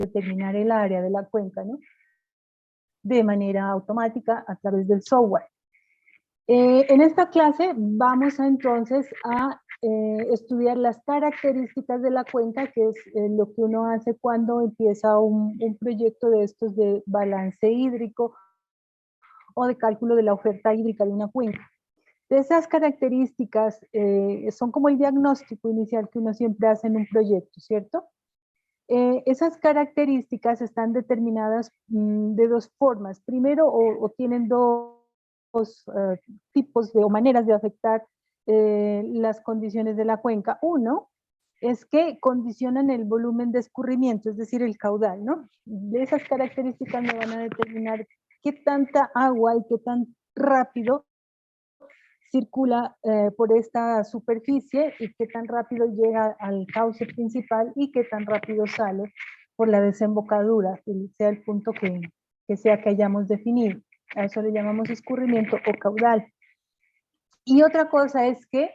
determinar el área de la cuenca, ¿no? De manera automática a través del software. En esta clase vamos entonces a estudiar las características de la cuenca, que es lo que uno hace cuando empieza un proyecto de estos de balance hídrico o de cálculo de la oferta hídrica de una cuenca. De esas características son como el diagnóstico inicial que uno siempre hace en un proyecto, ¿cierto? Esas características están determinadas de dos formas. Primero, o tienen dos tipos o maneras de afectar las condiciones de la cuenca. Uno es que condicionan el volumen de escurrimiento, es decir, el caudal, ¿no? De esas características me van a determinar qué tanta agua y qué tan rápido circula por esta superficie y qué tan rápido llega al cauce principal y qué tan rápido sale por la desembocadura, que sea el punto que sea que hayamos definido. A eso le llamamos escurrimiento o caudal. Y otra cosa es que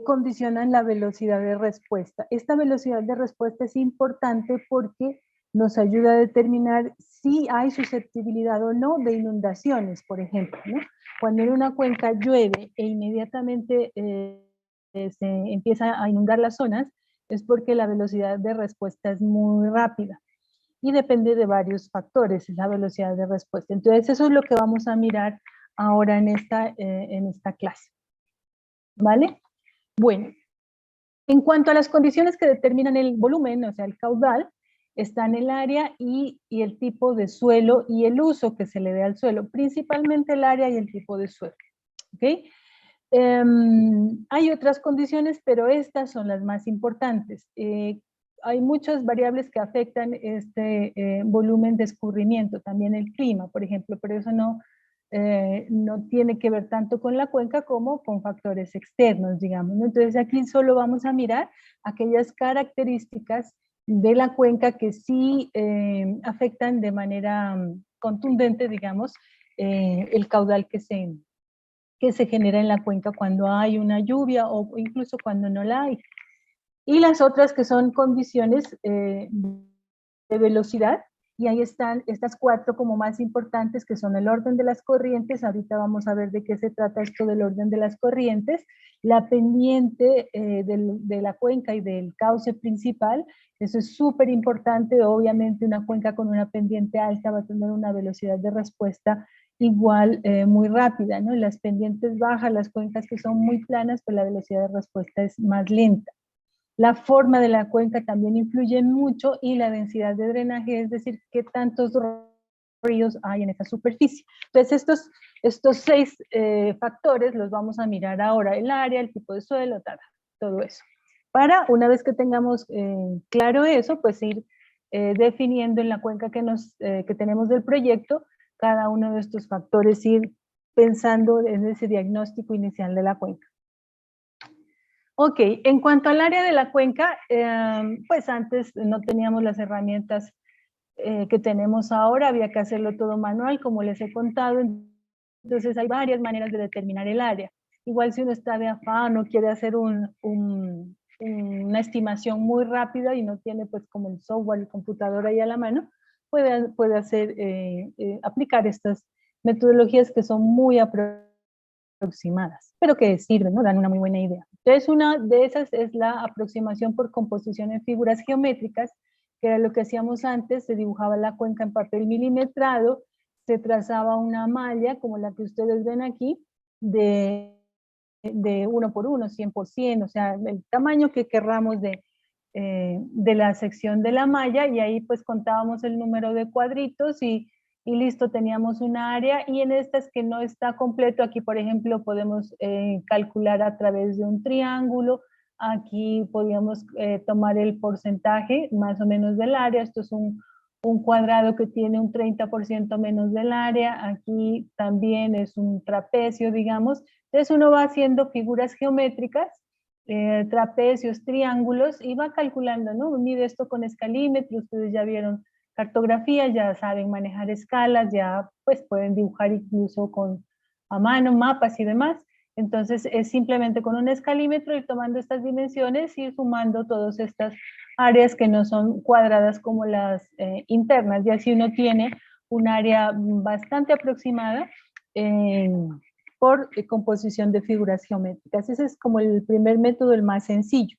condicionan la velocidad de respuesta. Esta velocidad de respuesta es importante porque nos ayuda a determinar si hay susceptibilidad o no de inundaciones, por ejemplo, ¿no? Cuando en una cuenca llueve e inmediatamente se empieza a inundar las zonas, es porque la velocidad de respuesta es muy rápida y depende de varios factores, la velocidad de respuesta. Entonces eso es lo que vamos a mirar ahora en esta clase. ¿Vale? Bueno, en cuanto a las condiciones que determinan el volumen, o sea, el caudal, están el área y el tipo de suelo y el uso que se le dé al suelo, principalmente el área y el tipo de suelo. ¿Ok? Hay otras condiciones, pero estas son las más importantes. Hay muchas variables que afectan este volumen de escurrimiento, también el clima, por ejemplo, pero eso no tiene que ver tanto con la cuenca como con factores externos, digamos, ¿no? Entonces aquí solo vamos a mirar aquellas características de la cuenca que sí afectan de manera contundente, digamos, el caudal que se genera en la cuenca cuando hay una lluvia o incluso cuando no la hay. Y las otras que son condiciones de velocidad, y ahí están estas cuatro como más importantes, que son el orden de las corrientes. Ahorita vamos a ver de qué se trata esto del orden de las corrientes, la pendiente de la cuenca y del cauce principal. Eso es súper importante. Obviamente una cuenca con una pendiente alta va a tener una velocidad de respuesta igual muy rápida, ¿no? Las pendientes bajas, las cuencas que son muy planas, pues la velocidad de respuesta es más lenta. La forma de la cuenca también influye mucho y la densidad de drenaje, es decir, qué tantos ríos hay en esa superficie. Entonces, estos 6 factores los vamos a mirar ahora: el área, el tipo de suelo, todo eso. Para, una vez que tengamos claro eso, pues ir definiendo en la cuenca que tenemos del proyecto cada uno de estos factores, ir pensando en ese diagnóstico inicial de la cuenca. Ok, en cuanto al área de la cuenca, pues antes no teníamos las herramientas que tenemos ahora, había que hacerlo todo manual, como les he contado. Entonces hay varias maneras de determinar el área. Igual si uno está de afán o quiere hacer una estimación muy rápida y no tiene pues como el software, el computador ahí a la mano, puede hacer, aplicar estas metodologías que son muy aproximadas, pero que sirven, ¿no? Dan una muy buena idea. Entonces, una de esas es la aproximación por composición en figuras geométricas, que era lo que hacíamos antes. Se dibujaba la cuenca en papel milimetrado, se trazaba una malla, como la que ustedes ven aquí, de 1 por 1, 100%, o sea, el tamaño que querramos de la sección de la malla, y ahí pues contábamos el número de cuadritos y listo, teníamos una área. Y en estas que no está completo, aquí por ejemplo podemos calcular a través de un triángulo. Aquí podíamos tomar el porcentaje más o menos del área. Esto es un cuadrado que tiene un 30% menos del área. Aquí también es un trapecio, digamos. Entonces uno va haciendo figuras geométricas, trapecios, triángulos, y va calculando, ¿no? Mide esto con escalímetro. Ustedes ya vieron cartografía, ya saben manejar escalas, ya pues pueden dibujar incluso a mano mapas y demás. Entonces es simplemente con un escalímetro ir tomando estas dimensiones y sumando todas estas áreas que no son cuadradas como las internas, y así uno tiene un área bastante aproximada por composición de figuras geométricas. Ese es como el primer método, el más sencillo.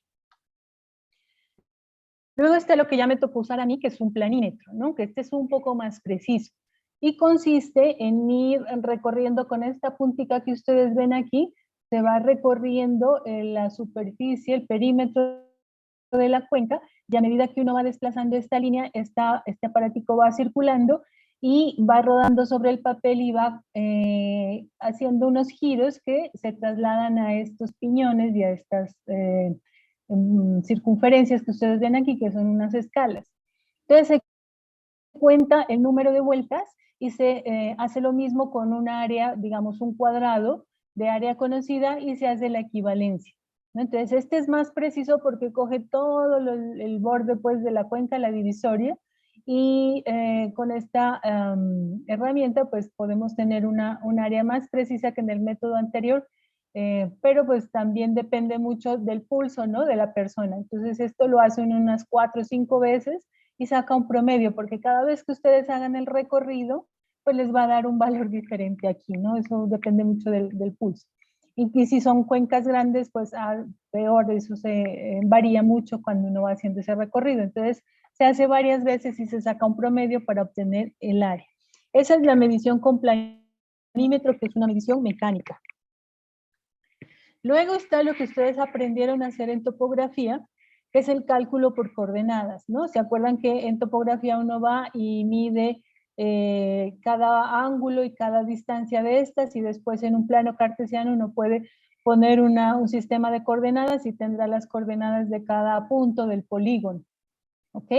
Luego está lo que ya me tocó usar a mí, que es un planímetro, ¿no? Que este es un poco más preciso y consiste en ir recorriendo con esta puntica que ustedes ven aquí, se va recorriendo la superficie, el perímetro de la cuenca, y a medida que uno va desplazando esta línea, este aparatico va circulando y va rodando sobre el papel y va haciendo unos giros que se trasladan a estos piñones y a estas circunferencias que ustedes ven aquí, que son unas escalas. Entonces se cuenta el número de vueltas y se hace lo mismo con un área, digamos un cuadrado de área conocida, y se hace la equivalencia, ¿no? Entonces este es más preciso porque coge todo el borde pues de la cuenca, la divisoria, y con esta herramienta pues podemos tener un área más precisa que en el método anterior, pero pues también depende mucho del pulso, ¿no? De la persona. Entonces esto lo hacen unas 4 o 5 veces y saca un promedio, porque cada vez que ustedes hagan el recorrido, pues les va a dar un valor diferente aquí, ¿no? Eso depende mucho del pulso. Y si son cuencas grandes, pues peor, eso se varía mucho cuando uno va haciendo ese recorrido. Entonces, se hace varias veces y se saca un promedio para obtener el área. Esa es la medición con planímetro, que es una medición mecánica. Luego está lo que ustedes aprendieron a hacer en topografía, que es el cálculo por coordenadas, ¿no? ¿Se acuerdan que en topografía uno va y mide cada ángulo y cada distancia de estas, y después en un plano cartesiano uno puede poner un sistema de coordenadas y tendrá las coordenadas de cada punto del polígono, ¿ok?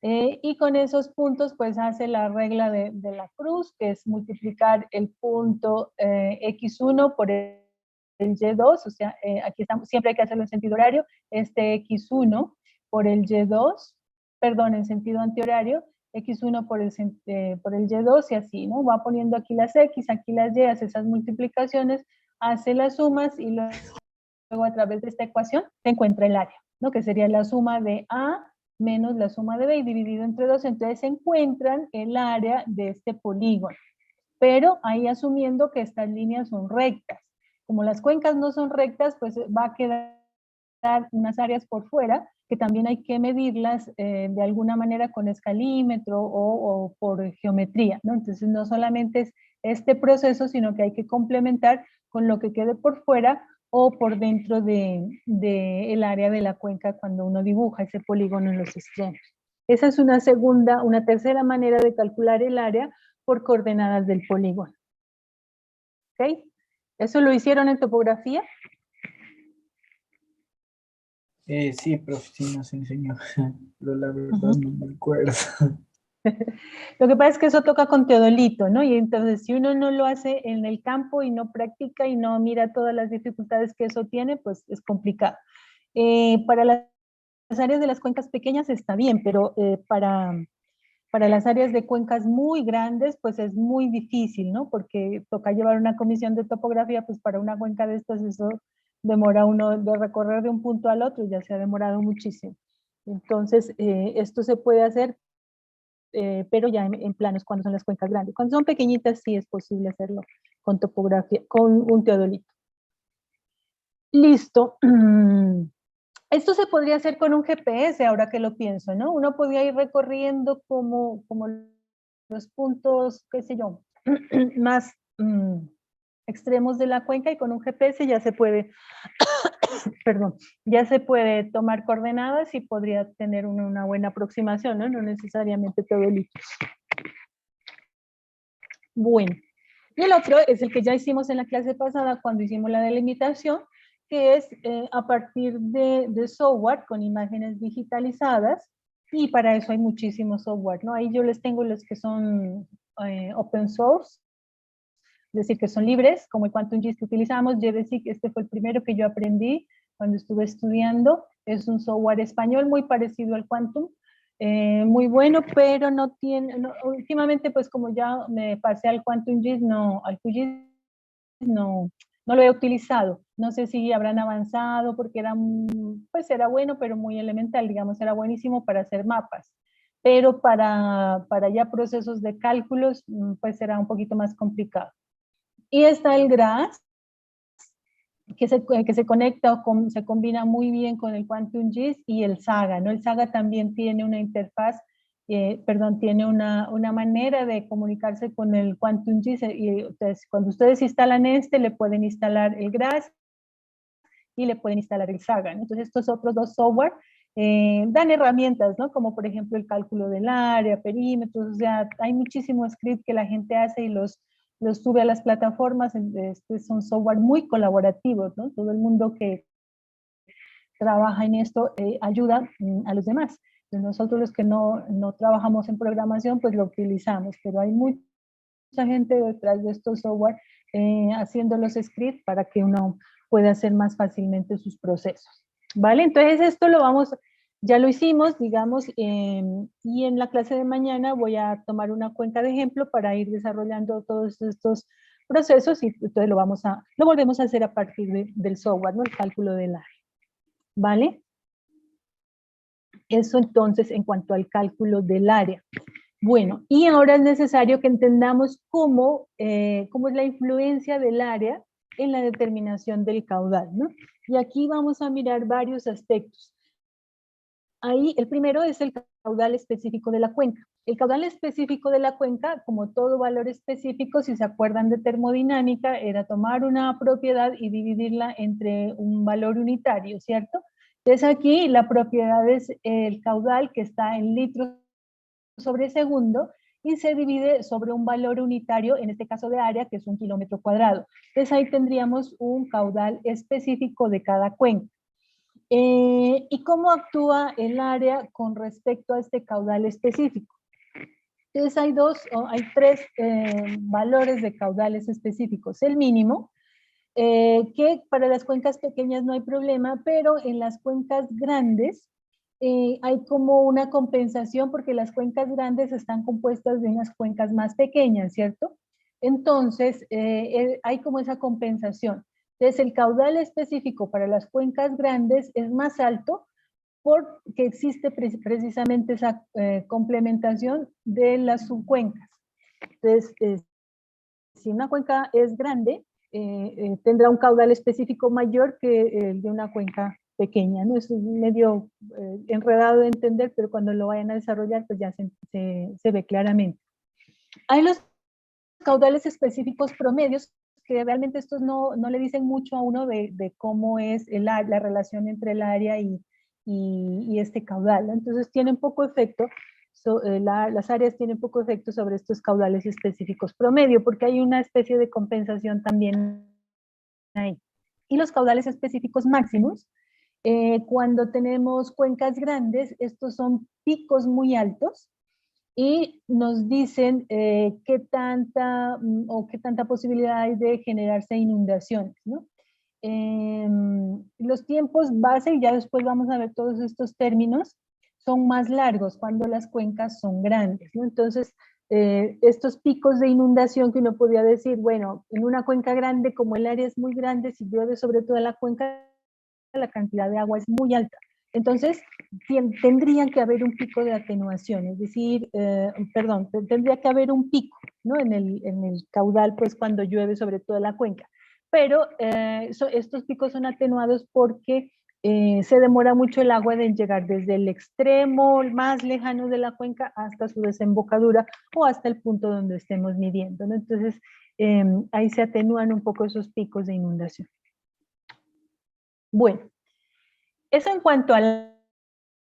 Y con esos puntos pues hace la regla de la cruz, que es multiplicar el punto x1 por el y2, o sea, aquí estamos, siempre hay que hacerlo en sentido horario, este x1 por el y2, perdón, en sentido antihorario, x1 por el y2 y así, ¿no? Va poniendo aquí las x, aquí las y, hace esas multiplicaciones, hace las sumas y luego a través de esta ecuación se encuentra el área, ¿no? Que sería la suma de A menos la suma de B y dividido entre 2, entonces se encuentran el área de este polígono, pero ahí asumiendo que estas líneas son rectas. Como las cuencas no son rectas, pues va a quedar unas áreas por fuera, que también hay que medirlas de alguna manera con escalímetro o por geometría, ¿no? Entonces no solamente es este proceso, sino que hay que complementar con lo que quede por fuera o por dentro del área de la cuenca cuando uno dibuja ese polígono en los extremos. Esa es una tercera manera de calcular el área por coordenadas del polígono. ¿Ok? ¿Eso lo hicieron en topografía? Sí, profe, sí nos enseñó, pero la verdad no me acuerdo. Lo que pasa es que eso toca con teodolito, ¿no? Y entonces si uno no lo hace en el campo y no practica y no mira todas las dificultades que eso tiene, pues es complicado. Para las áreas de las cuencas pequeñas está bien, pero para las áreas de cuencas muy grandes, pues es muy difícil, ¿no? Porque toca llevar una comisión de topografía, pues para una cuenca de estas eso demora uno de recorrer de un punto al otro, ya se ha demorado muchísimo. Entonces, esto se puede hacer, pero ya en planos cuando son las cuencas grandes. Cuando son pequeñitas sí es posible hacerlo con topografía, con un teodolito. Listo. Esto se podría hacer con un GPS, ahora que lo pienso, ¿no? Uno podría ir recorriendo como los puntos, qué sé yo, más extremos de la cuenca, y con un GPS ya se puede, perdón, ya se puede tomar coordenadas y podría tener una buena aproximación, ¿no? No necesariamente teodolitos. Bueno, y el otro es el que ya hicimos en la clase pasada cuando hicimos la delimitación, que es a partir de software con imágenes digitalizadas, y para eso hay muchísimos software, ¿no? Ahí yo les tengo los que son open source, es decir, que son libres, como el Quantum GIS que utilizamos. GDSIC, este fue el primero que yo aprendí cuando estuve estudiando, es un software español muy parecido al Quantum, muy bueno, pero no tiene, últimamente pues como ya me pasé al Quantum GIS, no, al QGIS, no, no lo he utilizado. No sé si habrán avanzado porque era, pues era bueno, pero muy elemental, digamos, era buenísimo para hacer mapas. Pero para ya procesos de cálculos, pues será un poquito más complicado. Y está el GRASS, que se conecta o se combina muy bien con el Quantum GIS y el SAGA, ¿no? El SAGA también tiene una interfaz, tiene una manera de comunicarse con el Quantum GIS, y entonces, cuando ustedes instalan le pueden instalar el GRASS y le pueden instalar el SAGA, ¿no? Entonces estos otros dos software dan herramientas, ¿no? Como por ejemplo el cálculo del área, perímetros, o sea, hay muchísimos scripts que la gente hace y los sube a las plataformas. Son software muy colaborativos, ¿no? Todo el mundo que trabaja en esto ayuda a los demás. Entonces nosotros los que no trabajamos en programación, pues lo utilizamos, pero hay mucha gente detrás de estos software haciendo los scripts para que uno pueda hacer más fácilmente sus procesos. ¿Vale? Entonces esto ya lo hicimos, digamos, y en la clase de mañana voy a tomar una cuenca de ejemplo para ir desarrollando todos estos procesos, y entonces lo volvemos a hacer a partir del software, ¿no? El cálculo del área. ¿Vale? Eso entonces en cuanto al cálculo del área. Bueno, y ahora es necesario que entendamos cómo es la influencia del área en la determinación del caudal, ¿no? Y aquí vamos a mirar varios aspectos. Ahí el primero es el caudal específico de la cuenca. El caudal específico de la cuenca, como todo valor específico, si se acuerdan de termodinámica, era tomar una propiedad y dividirla entre un valor unitario, ¿cierto? Entonces aquí la propiedad es el caudal, que está en litros sobre segundo, y se divide sobre un valor unitario, en este caso de área, que es 1 kilómetro cuadrado. Entonces ahí tendríamos un caudal específico de cada cuenca. ¿Y cómo actúa el área con respecto a este caudal específico? Entonces hay tres valores de caudales específicos. El mínimo, que para las cuencas pequeñas no hay problema, pero en las cuencas grandes hay como una compensación, porque las cuencas grandes están compuestas de unas cuencas más pequeñas, ¿cierto? Entonces hay como esa compensación. Entonces el caudal específico para las cuencas grandes es más alto porque existe precisamente esa complementación de las subcuencas. Entonces, si una cuenca es grande, tendrá un caudal específico mayor que el de una cuenca pequeña, ¿no? Es medio enredado de entender, pero cuando lo vayan a desarrollar, pues ya se ve claramente. Hay los caudales específicos promedios, que realmente estos no le dicen mucho a uno de cómo es la relación entre el área y este caudal, ¿no? Entonces tienen poco efecto. Las áreas tienen poco efecto sobre estos caudales específicos promedio, porque hay una especie de compensación también ahí. Y los caudales específicos máximos, cuando tenemos cuencas grandes, estos son picos muy altos, y nos dicen qué tanta posibilidad hay de generarse inundaciones, ¿no? Los tiempos base, y ya después vamos a ver todos estos términos, son más largos cuando las cuencas son grandes, ¿no? Entonces, estos picos de inundación que uno podría decir, bueno, en una cuenca grande, como el área es muy grande, si llueve sobre toda la cuenca, la cantidad de agua es muy alta. Entonces, tendría que haber un pico de atenuación, es decir, tendría que haber un pico, ¿no? En el caudal, pues cuando llueve sobre toda la cuenca. Pero estos picos son atenuados porque se demora mucho el agua en llegar desde el extremo más lejano de la cuenca hasta su desembocadura o hasta el punto donde estemos midiendo, ¿no? Entonces, ahí se atenúan un poco esos picos de inundación. Bueno, eso en cuanto al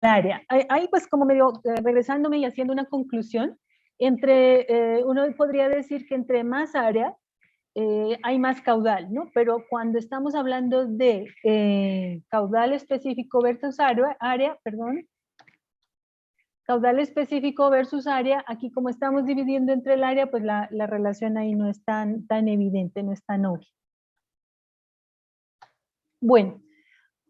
área. Ahí pues como medio regresándome y haciendo una conclusión, uno podría decir que entre más área hay más caudal, ¿no? Pero cuando estamos hablando de caudal específico versus caudal específico versus área, aquí como estamos dividiendo entre el área, pues la relación ahí no es tan evidente, no es tan obvia. Bueno,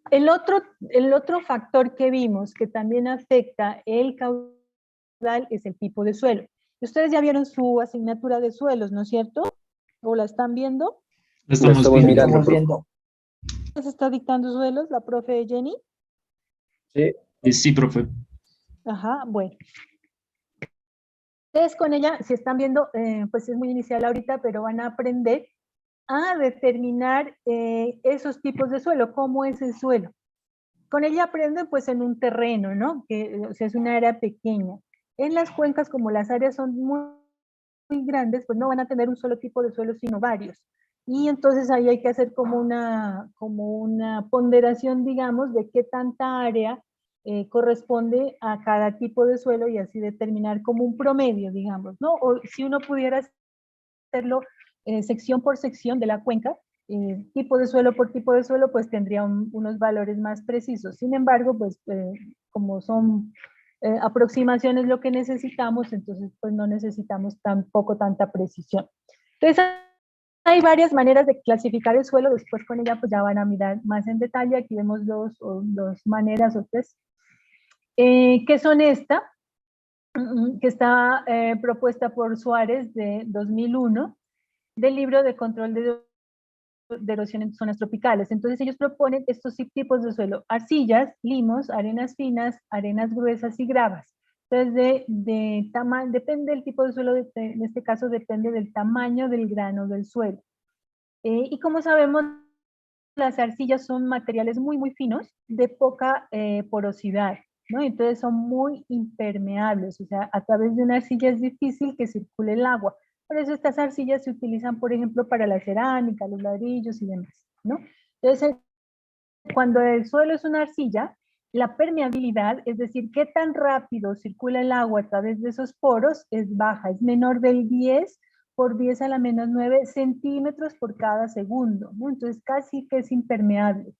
el otro factor que vimos que también afecta el caudal es el tipo de suelo. Ustedes ya vieron su asignatura de suelos, ¿no es cierto? ¿O la están viendo? Lo estamos viendo. Estamos viendo. ¿Se está dictando suelos la profe Jenny? Sí. Sí, profe. Ajá, bueno. Ustedes con ella, si están viendo, pues es muy inicial ahorita, pero van a aprender a determinar esos tipos de suelo, cómo es el suelo. Con ella aprenden pues en un terreno, ¿no? Que o sea, es una área pequeña. En las cuencas, como las áreas son muy grandes, pues no van a tener un solo tipo de suelo, sino varios. Y entonces ahí hay que hacer como una ponderación, digamos, de qué tanta área corresponde a cada tipo de suelo y así determinar como un promedio, digamos, ¿no? O si uno pudiera hacerlo sección por sección de la cuenca, tipo de suelo por tipo de suelo, pues tendría unos valores más precisos. Sin embargo, pues como son aproximaciones lo que necesitamos, entonces pues no necesitamos tampoco tanta precisión. Entonces hay varias maneras de clasificar el suelo, después con ella pues ya van a mirar más en detalle, aquí vemos dos maneras o tres, que son esta, que está propuesta por Suárez de 2001, del libro de control de erosión en zonas tropicales. Entonces ellos proponen estos tipos de suelo: arcillas, limos, arenas finas, arenas gruesas y gravas. Entonces depende del tipo de suelo, en este caso depende del tamaño del grano del suelo. Y como sabemos, las arcillas son materiales muy finos, de poca porosidad, ¿no? Entonces son muy impermeables, o sea, a través de una arcilla es difícil que circule el agua. Por eso estas arcillas se utilizan, por ejemplo, para la cerámica, los ladrillos y demás, ¿no? Entonces, cuando el suelo es una arcilla, la permeabilidad, es decir, qué tan rápido circula el agua a través de esos poros, es baja, es menor del 10 por 10 a la menos 9 centímetros por cada segundo, ¿no? Entonces casi que es impermeable.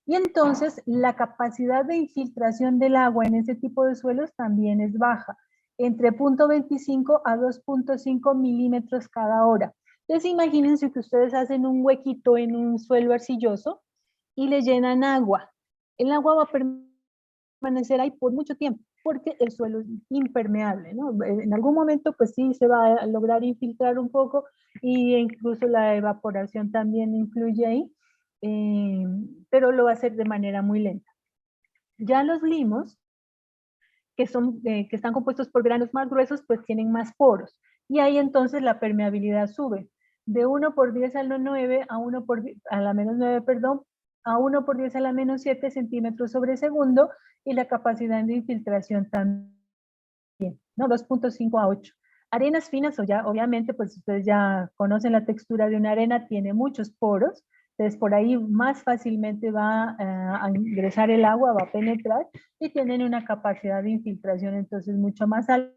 Y entonces la capacidad de infiltración del agua en ese tipo de suelos también es baja, entre 0.25 a 2.5 milímetros cada hora. Entonces imagínense que ustedes hacen un huequito en un suelo arcilloso y le llenan agua. El agua va a permanecer ahí por mucho tiempo, porque el suelo es impermeable, ¿no? En algún momento, pues sí, se va a lograr infiltrar un poco, y incluso la evaporación también influye ahí, pero lo va a hacer de manera muy lenta. Ya los limos, que están compuestos por granos más gruesos, pues tienen más poros, y ahí entonces la permeabilidad sube de 1 por 10 a la 9 a 1 por a la menos 9, perdón, a 1 por 10 a la menos 7 centímetros sobre segundo, y la capacidad de infiltración también, ¿no? 2.5 a 8. Arenas finas, o ya, obviamente, pues ustedes ya conocen la textura de una arena, tiene muchos poros, entonces por ahí más fácilmente va a ingresar el agua, va a penetrar, y tienen una capacidad de infiltración entonces mucho más alta,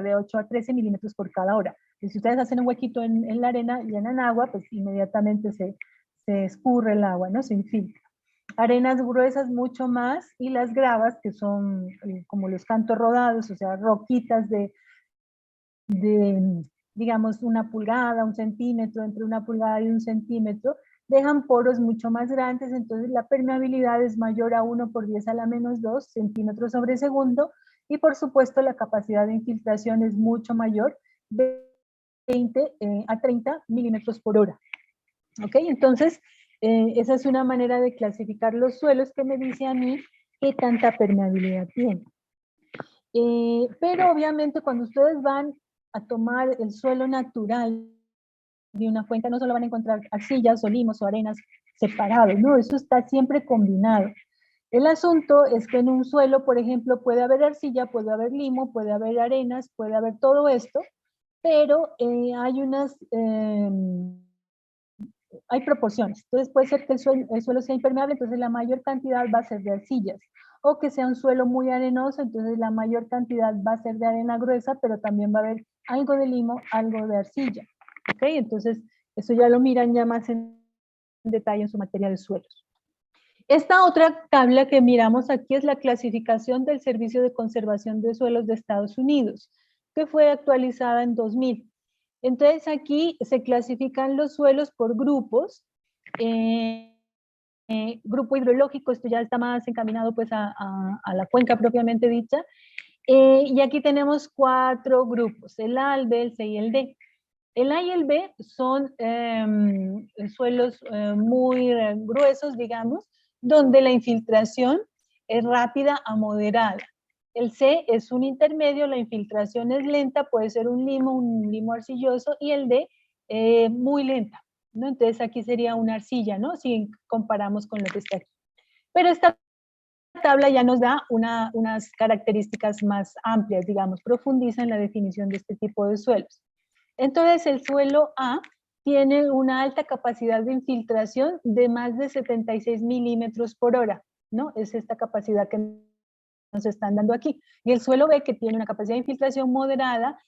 de 8 a 13 milímetros por cada hora. Y si ustedes hacen un huequito en la arena, llenan agua, pues inmediatamente se escurre el agua, ¿no? Se infiltra. Arenas gruesas mucho más, y las gravas, que son como los cantos rodados, o sea, roquitas de digamos, 1 pulgada, 1 centímetro, entre 1 pulgada y 1 centímetro, dejan poros mucho más grandes, entonces la permeabilidad es mayor a 1 por 10 a la menos 2 centímetros sobre segundo, y por supuesto la capacidad de infiltración es mucho mayor, de 20 a 30 milímetros por hora. ¿Ok? Entonces, esa es una manera de clasificar los suelos que me dice a mí qué tanta permeabilidad tiene. Pero obviamente cuando ustedes van a tomar el suelo natural de una cuenca, no solo van a encontrar arcillas o limos o arenas separados, ¿no? Eso está siempre combinado. El asunto es que en un suelo, por ejemplo, puede haber arcilla, puede haber limo, puede haber arenas, puede haber todo esto, pero hay proporciones. Entonces puede ser que el suelo sea impermeable, entonces la mayor cantidad va a ser de arcillas, o que sea un suelo muy arenoso, entonces la mayor cantidad va a ser de arena gruesa, pero también va a haber algo de limo, algo de arcilla. ¿Ok? Entonces eso ya lo miran ya más en detalle en su materia de suelos. Esta otra tabla que miramos aquí es la clasificación del Servicio de Conservación de Suelos de Estados Unidos, que fue actualizada en 2000. Entonces aquí se clasifican los suelos por grupos. Grupo hidrológico, esto ya está más encaminado pues a la cuenca propiamente dicha. Y aquí tenemos 4 grupos, el A, el B, el C y el D. El A y el B son suelos muy gruesos, digamos, donde la infiltración es rápida a moderada. El C es un intermedio, la infiltración es lenta, puede ser un limo arcilloso, y el D muy lenta, ¿no? Entonces aquí sería una arcilla, ¿no? Si comparamos con lo que está aquí. Pero esta tabla ya nos da unas características más amplias, digamos, profundiza en la definición de este tipo de suelos. Entonces el suelo A tiene una alta capacidad de infiltración de más de 76 milímetros por hora, ¿no? Es esta capacidad que nos están dando aquí. Y el suelo B, que tiene una capacidad de infiltración moderada,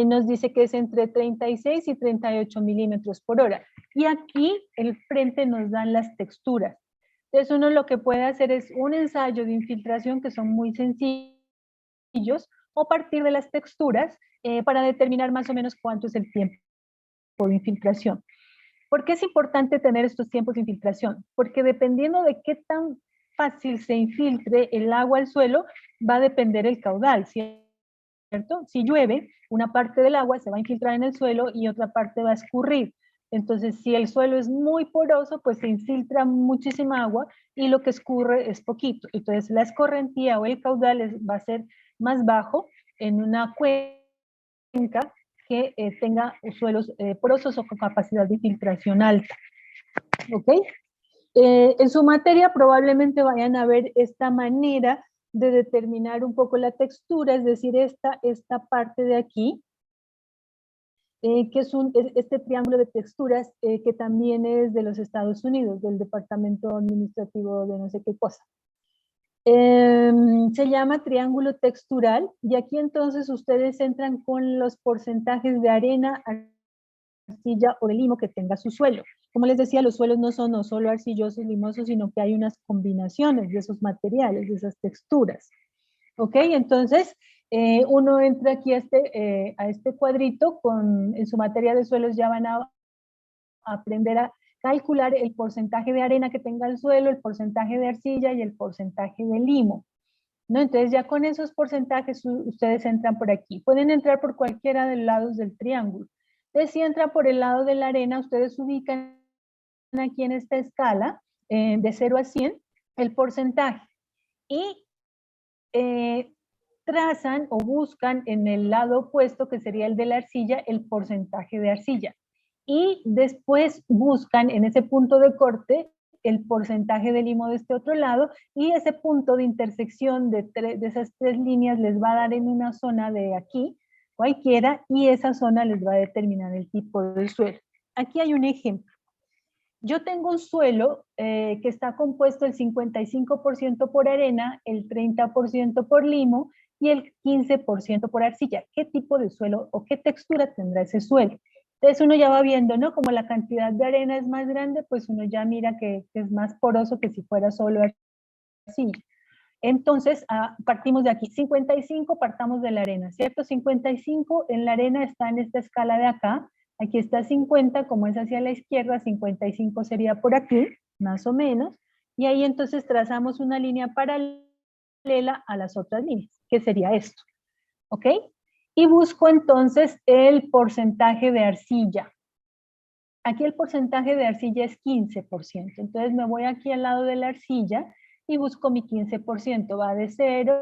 nos dice que es entre 36 y 38 milímetros por hora. Y aquí el frente nos dan las texturas. Entonces uno lo que puede hacer es un ensayo de infiltración que son muy sencillos, o partir de las texturas para determinar más o menos cuánto es el tiempo de infiltración. ¿Por qué es importante tener estos tiempos de infiltración? Porque dependiendo de qué tan fácil se infiltre el agua al suelo, va a depender el caudal, ¿cierto? Si llueve, una parte del agua se va a infiltrar en el suelo y otra parte va a escurrir. Entonces, si el suelo es muy poroso, pues se infiltra muchísima agua y lo que escurre es poquito. Entonces, la escorrentía o el caudal va a ser más bajo en una cuenca que tenga suelos porosos o con capacidad de filtración alta. ¿Ok? En su materia probablemente vayan a ver esta manera de determinar un poco la textura, es decir, esta parte de aquí, que es este triángulo de texturas que también es de los Estados Unidos, del Departamento Administrativo de no sé qué cosa. Se llama triángulo textural, y aquí entonces ustedes entran con los porcentajes de arena, arcilla o de limo que tenga su suelo. Como les decía, los suelos no son no solo arcillosos, limosos, sino que hay unas combinaciones de esos materiales, de esas texturas. ¿Ok? Entonces, uno entra aquí a este cuadrito, en su materia de suelos ya van a aprender a calcular el porcentaje de arena que tenga el suelo, el porcentaje de arcilla y el porcentaje de limo, ¿no? Entonces ya con esos porcentajes ustedes entran por aquí. Pueden entrar por cualquiera de los lados del triángulo. Entonces si entran por el lado de la arena, ustedes ubican aquí en esta escala de 0 a 100 el porcentaje y trazan o buscan en el lado opuesto, que sería el de la arcilla, el porcentaje de arcilla. Y después buscan en ese punto de corte el porcentaje de limo de este otro lado, y ese punto de intersección de esas tres líneas les va a dar en una zona de aquí, cualquiera, y esa zona les va a determinar el tipo de suelo. Aquí hay un ejemplo. Yo tengo un suelo que está compuesto el 55% por arena, el 30% por limo y el 15% por arcilla. ¿Qué tipo de suelo o qué textura tendrá ese suelo? Entonces uno ya va viendo, ¿no? Como la cantidad de arena es más grande, pues uno ya mira que es más poroso que si fuera solo arcilla. Entonces, partimos de aquí. 55 partamos de la arena, ¿cierto? 55 en la arena está en esta escala de acá. Aquí está 50, como es hacia la izquierda, 55 sería por aquí, más o menos. Y ahí entonces trazamos una línea paralela a las otras líneas, que sería esto. ¿Ok? Y busco entonces el porcentaje de arcilla. Aquí el porcentaje de arcilla es 15%. Entonces me voy aquí al lado de la arcilla y busco mi 15%. Va de 0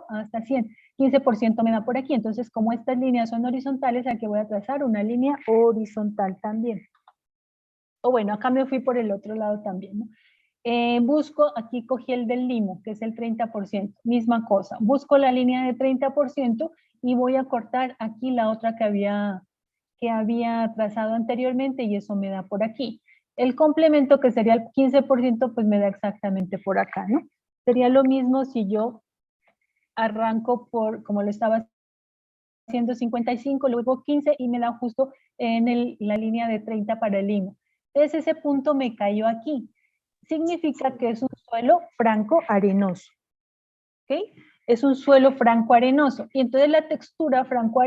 hasta 100. 15% me da por aquí. Entonces, como estas líneas son horizontales, aquí voy a trazar una línea horizontal también. O bueno, acá me fui por el otro lado también, ¿no? Busco, aquí cogí el del limo, que es el 30%. Misma cosa. Busco la línea de 30% y voy a cortar aquí la otra que había trazado anteriormente, y eso me da por aquí. El complemento, que sería el 15%, pues me da exactamente por acá, ¿no? Sería lo mismo si yo arranco como lo estaba haciendo 55, luego 15 y me da justo en la línea de 30 para el limo. Entonces ese punto me cayó aquí. Significa que es un suelo franco arenoso. ¿Ok? Es un suelo franco arenoso. Y entonces la textura franco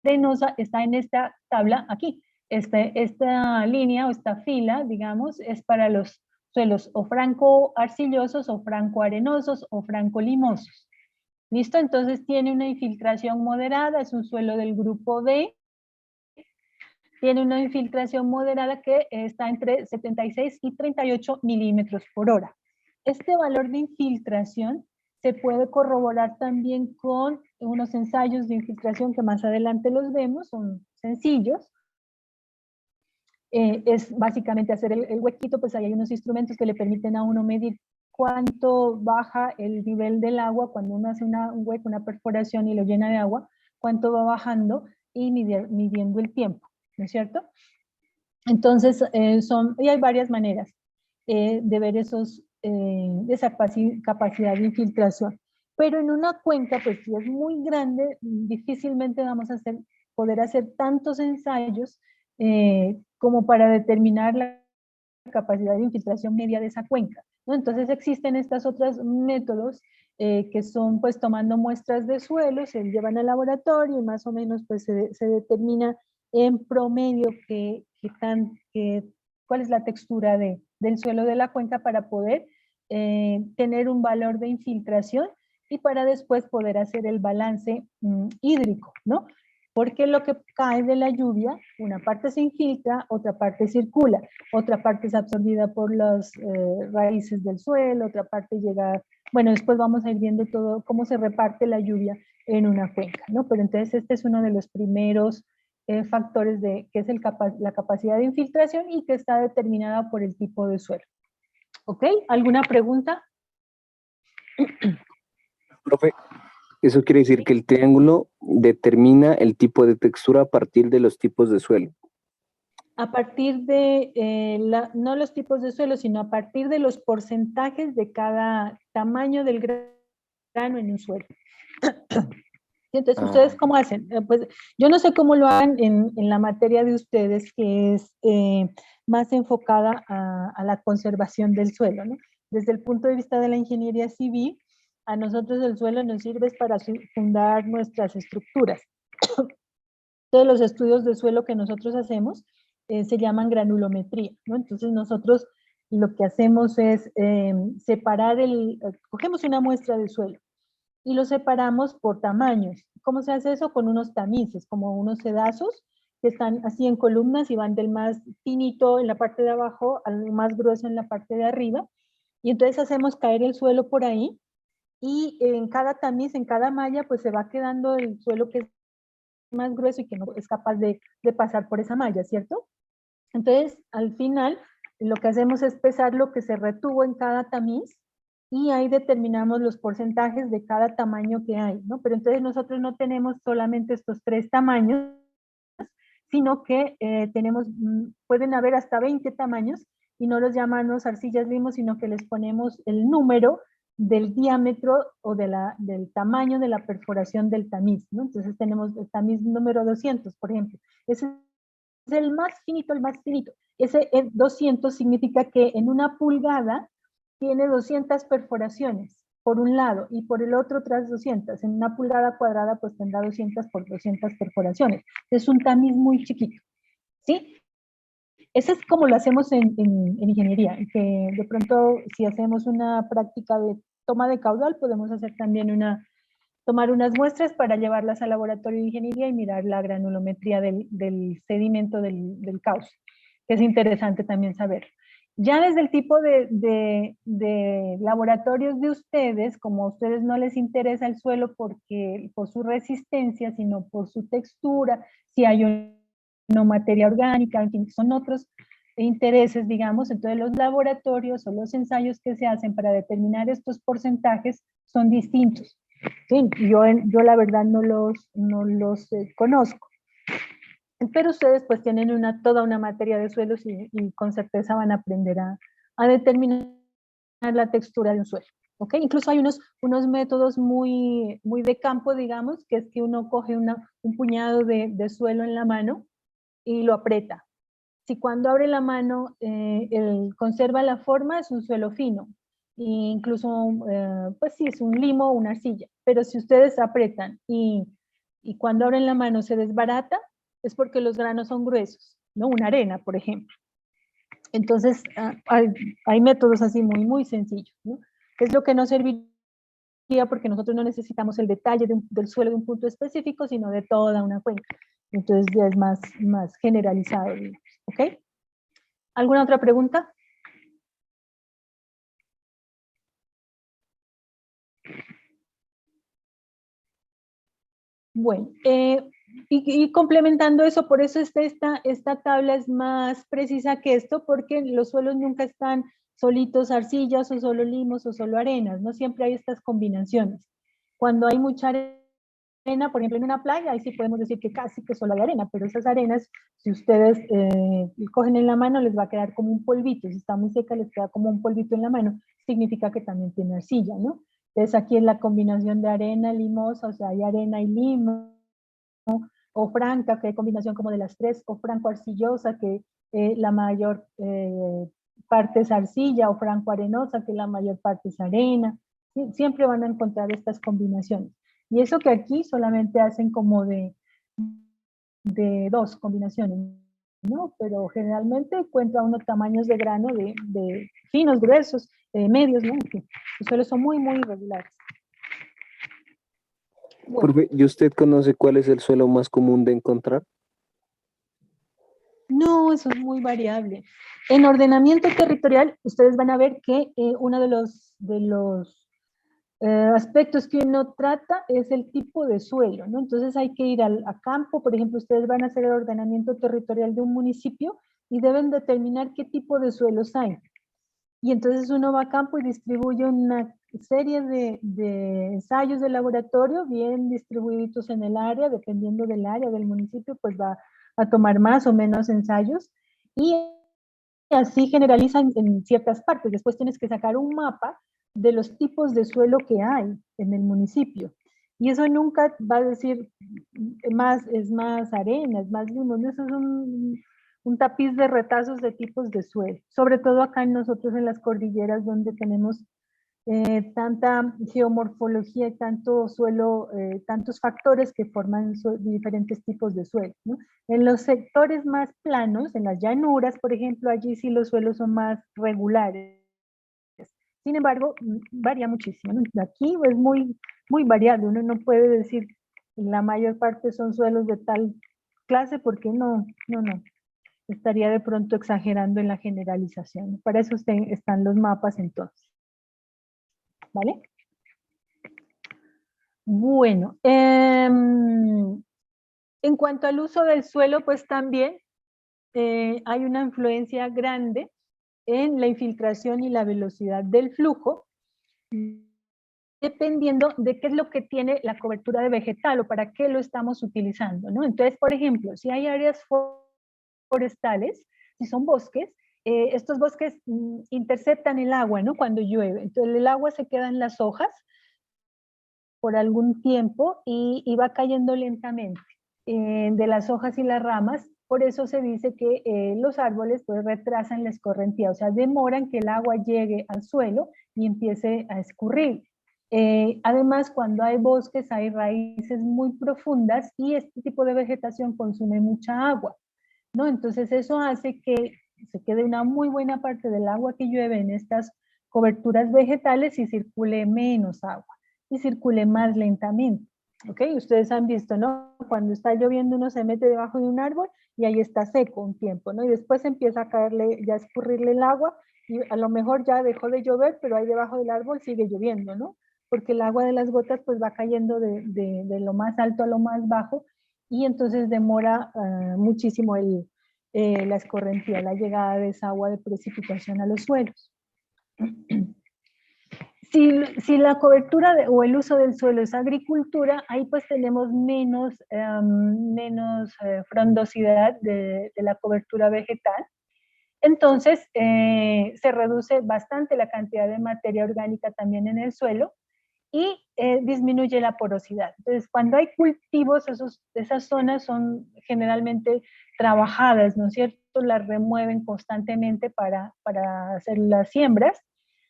arenosa está en esta tabla aquí. Esta línea o esta fila, digamos, es para los suelos o franco arcillosos o franco arenosos o franco limosos. ¿Listo? Entonces tiene una infiltración moderada, es un suelo del grupo D, tiene una infiltración moderada que está entre 76 y 38 milímetros por hora. Este valor de infiltración se puede corroborar también con unos ensayos de infiltración que más adelante los vemos, son sencillos. Es básicamente hacer el huequito, pues ahí hay unos instrumentos que le permiten a uno medir cuánto baja el nivel del agua cuando uno hace un hueco, una perforación y lo llena de agua, cuánto va bajando y midiendo el tiempo, ¿no es cierto? Entonces, y hay varias maneras de ver esa capacidad de infiltración. Pero en una cuenca, pues si es muy grande, difícilmente vamos a poder hacer tantos ensayos como para determinar la capacidad de infiltración media de esa cuenca, ¿no? Entonces existen estos otros métodos que son pues tomando muestras de suelo, se llevan al laboratorio y más o menos pues se determina en promedio cuál es la textura del suelo de la cuenca para poder tener un valor de infiltración y para después poder hacer el balance hídrico, ¿no? Porque lo que cae de la lluvia, una parte se infiltra, otra parte circula, otra parte es absorbida por las raíces del suelo, otra parte llega, bueno, después vamos a ir viendo todo cómo se reparte la lluvia en una cuenca, ¿no? Pero entonces este es uno de los primeros factores que es la capacidad de infiltración y que está determinada por el tipo de suelo. ¿Ok? ¿Alguna pregunta? Profe, eso quiere decir que el triángulo determina el tipo de textura a partir de los tipos de suelo. A partir de, no los tipos de suelo, sino a partir de los porcentajes de cada tamaño del grano en un suelo. Entonces, ¿ustedes cómo hacen? Pues yo no sé cómo lo hagan en la materia de ustedes, que es más enfocada a la conservación del suelo, ¿no? Desde el punto de vista de la ingeniería civil, a nosotros el suelo nos sirve para fundar nuestras estructuras. Todos los estudios de suelo que nosotros hacemos se llaman granulometría, ¿no? Entonces nosotros lo que hacemos es separar cogemos una muestra de suelo y lo separamos por tamaños. ¿Cómo se hace eso? Con unos tamices, como unos sedazos que están así en columnas y van del más finito en la parte de abajo al más grueso en la parte de arriba. Y entonces hacemos caer el suelo por ahí y en cada tamiz, en cada malla, pues se va quedando el suelo que es más grueso y que no es capaz de pasar por esa malla, ¿cierto? Entonces, al final, lo que hacemos es pesar lo que se retuvo en cada tamiz y ahí determinamos los porcentajes de cada tamaño que hay, ¿no? Pero entonces nosotros no tenemos solamente estos 3 tamaños, sino que pueden haber hasta 20 tamaños y no los llamamos arcillas limos, sino que les ponemos el número del diámetro o del tamaño de la perforación del tamiz, ¿no? Entonces tenemos el tamiz número 200, por ejemplo. Ese es el más finito, el más finito. Ese 200 significa que en una pulgada tiene 200 perforaciones por un lado y por el otro otras 200. En una pulgada cuadrada pues tendrá 200 por 200 perforaciones. Es un tamiz muy chiquito, ¿sí? Eso es como lo hacemos en ingeniería, que de pronto si hacemos una práctica de toma de caudal podemos hacer también tomar unas muestras para llevarlas al laboratorio de ingeniería y mirar la granulometría del sedimento del cauce, que es interesante también saber. Ya desde el tipo de laboratorios de ustedes, como a ustedes no les interesa el suelo por su resistencia, sino por su textura, si hay una materia orgánica, en fin, son otros intereses, digamos, entonces los laboratorios o los ensayos que se hacen para determinar estos porcentajes son distintos. Sí, yo la verdad no los conozco. Pero ustedes pues tienen toda una materia de suelos y con certeza van a aprender a determinar la textura de un suelo. ¿Okay? Incluso hay unos métodos muy de campo, digamos, que es que uno coge un puñado de suelo en la mano y lo aprieta. Si cuando abre la mano conserva la forma, es un suelo fino. E incluso, pues sí, es un limo o una arcilla. Pero si ustedes aprietan y cuando abren la mano se desbarata, es porque los granos son gruesos, ¿no? Una arena, por ejemplo. Entonces, hay métodos así muy sencillos, ¿no? Es lo que nos serviría porque nosotros no necesitamos el detalle del suelo de un punto específico, sino de toda una cuenca. Entonces ya es más generalizado, digamos, ¿ok? ¿Alguna otra pregunta? Bueno, y complementando eso, por eso esta tabla es más precisa que esto, porque los suelos nunca están solitos arcillas o solo limos o solo arenas, no siempre hay estas combinaciones. Cuando hay mucha arena, por ejemplo en una playa, ahí sí podemos decir que casi que solo hay arena, pero esas arenas, si ustedes cogen en la mano, les va a quedar como un polvito, si está muy seca les queda como un polvito en la mano, significa que también tiene arcilla, ¿no? Entonces aquí es la combinación de arena limosa, o sea, hay arena y limo, o franca, que hay combinación como de las tres, o franco-arcillosa, que la mayor parte es arcilla, o franco-arenosa, que la mayor parte es arena. ¿Sí? Siempre van a encontrar estas combinaciones. Y eso que aquí solamente hacen como de dos combinaciones, ¿no? Pero generalmente encuentra unos tamaños de grano de finos, gruesos, medios, ¿no? Que los suelos son muy, muy irregulares. Bueno. Profe, ¿y usted conoce cuál es el suelo más común de encontrar? No, eso es muy variable. En ordenamiento territorial, ustedes van a ver que uno de los aspectos que uno trata es el tipo de suelo, ¿no? Entonces hay que ir a campo, por ejemplo, ustedes van a hacer el ordenamiento territorial de un municipio y deben determinar qué tipo de suelos hay. Y entonces uno va a campo y distribuye una serie de ensayos de laboratorio bien distribuidos en el área, dependiendo del área del municipio, pues va a tomar más o menos ensayos y así generalizan en ciertas partes. Después tienes que sacar un mapa de los tipos de suelo que hay en el municipio. Y eso nunca va a decir es más arena, es más limón, eso es un tapiz de retazos de tipos de suelo, sobre todo acá en nosotros en las cordilleras donde tenemos tanta geomorfología y tanto suelo, tantos factores que forman diferentes tipos de suelo, ¿no? En los sectores más planos, en las llanuras, por ejemplo, allí sí los suelos son más regulares. Sin embargo, varía muchísimo, ¿no? Aquí es muy variable, uno no puede decir la mayor parte son suelos de tal clase porque no. Estaría de pronto exagerando en la generalización. Para eso están los mapas entonces. ¿Vale? Bueno, en cuanto al uso del suelo, pues también hay una influencia grande en la infiltración y la velocidad del flujo, dependiendo de qué es lo que tiene la cobertura de vegetal o para qué lo estamos utilizando, ¿no? Entonces, por ejemplo, si hay áreas forestales, si son bosques, estos bosques interceptan el agua, ¿no? Cuando llueve. Entonces el agua se queda en las hojas por algún tiempo y va cayendo lentamente de las hojas y las ramas. Por eso se dice que los árboles pues retrasan la escorrentía, o sea, demoran que el agua llegue al suelo y empiece a escurrir. Además, cuando hay bosques hay raíces muy profundas y este tipo de vegetación consume mucha agua, ¿no? Entonces eso hace que se quede una muy buena parte del agua que llueve en estas coberturas vegetales y circule menos agua y circule más lentamente. ¿Ok? Ustedes han visto, ¿no? Cuando está lloviendo uno se mete debajo de un árbol y ahí está seco un tiempo, ¿no? Y después empieza a caerle, ya a escurrirle el agua y a lo mejor ya dejó de llover, pero ahí debajo del árbol sigue lloviendo, ¿no? Porque el agua de las gotas pues va cayendo de lo más alto a lo más bajo y entonces demora muchísimo la escorrentía, la llegada de esa agua de precipitación a los suelos. Si la cobertura o el uso del suelo es agricultura, ahí pues tenemos menos frondosidad de la cobertura vegetal. Entonces, se reduce bastante la cantidad de materia orgánica también en el suelo y disminuye la porosidad. Entonces, cuando hay cultivos, esas zonas son generalmente trabajadas, ¿no es cierto? Las remueven constantemente para hacer las siembras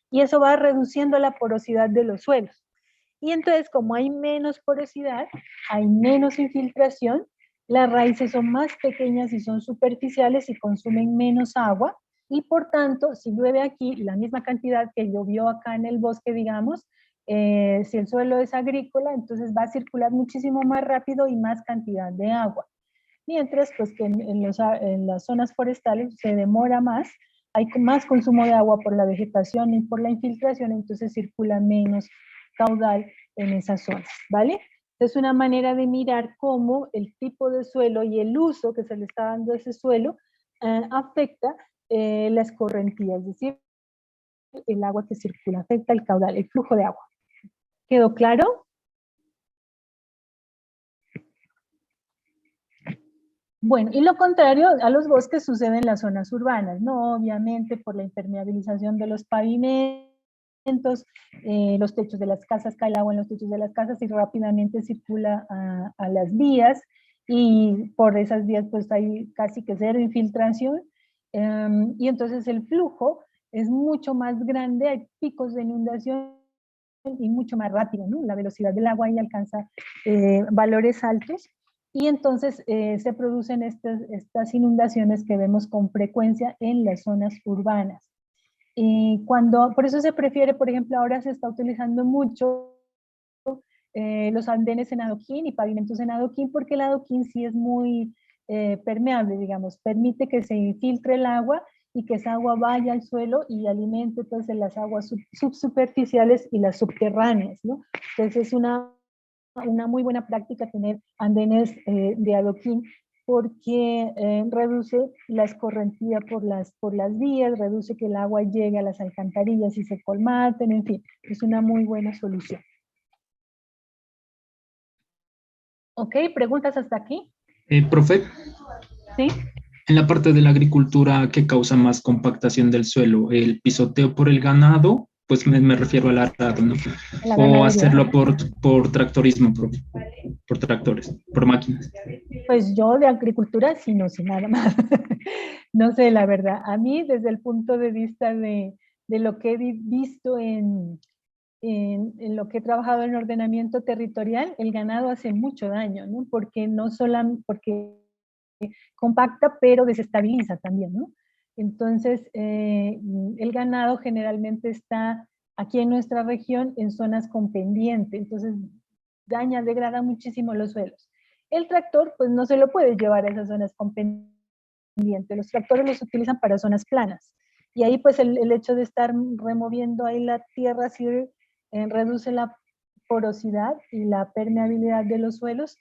y eso va reduciendo la porosidad de los suelos. Y entonces, como hay menos porosidad, hay menos infiltración, las raíces son más pequeñas y son superficiales y consumen menos agua, y por tanto, si llueve aquí la misma cantidad que llovió acá en el bosque, digamos, si el suelo es agrícola, entonces va a circular muchísimo más rápido y más cantidad de agua. mientras pues que en las zonas forestales se demora más, hay más consumo de agua por la vegetación y por la infiltración, entonces circula menos caudal en esas zonas, ¿vale? Es una manera de mirar cómo el tipo de suelo y el uso que se le está dando a ese suelo afecta la escorrentía, es decir, el agua que circula, afecta el caudal, el flujo de agua. ¿Quedó claro? Bueno, y lo contrario a los bosques sucede en las zonas urbanas, ¿no? Obviamente por la impermeabilización de los pavimentos, los techos de las casas, cae el agua en los techos de las casas y rápidamente circula a las vías, y por esas vías pues hay casi que cero infiltración, y entonces el flujo es mucho más grande, hay picos de inundación y mucho más rápido, ¿no? La velocidad del agua ahí alcanza valores altos, y entonces se producen estas inundaciones que vemos con frecuencia en las zonas urbanas. Por eso se prefiere, por ejemplo, ahora se está utilizando mucho los andenes en adoquín y pavimentos en adoquín, porque el adoquín sí es muy permeable, digamos, permite que se infiltre el agua y que esa agua vaya al suelo y alimente pues las aguas subsuperficiales y las subterráneas, ¿no? Entonces es una muy buena práctica tener andenes de adoquín, porque reduce la escorrentía por las vías, reduce que el agua llegue a las alcantarillas y se colmaten, en fin, es una muy buena solución. Ok, ¿preguntas hasta aquí? Profe, ¿Sí? en la parte de la agricultura, ¿qué causa más compactación del suelo? ¿El pisoteo por el ganado? Pues me refiero al arado, ¿no? La O ganadería. hacerlo por tractorismo, por tractores, por máquinas. Pues yo de agricultura sí, no sé nada más. No sé, la verdad. A mí, desde el punto de vista de lo que he visto en lo que he trabajado en ordenamiento territorial, el ganado hace mucho daño, ¿no? Porque no solamente, porque compacta, pero desestabiliza también, ¿no? Entonces, el ganado generalmente está aquí en nuestra región en zonas con pendiente, entonces daña, degrada muchísimo los suelos. El tractor, pues no se lo puede llevar a esas zonas con pendiente, los tractores los utilizan para zonas planas, y ahí pues el hecho de estar removiendo ahí la tierra sí reduce la porosidad y la permeabilidad de los suelos,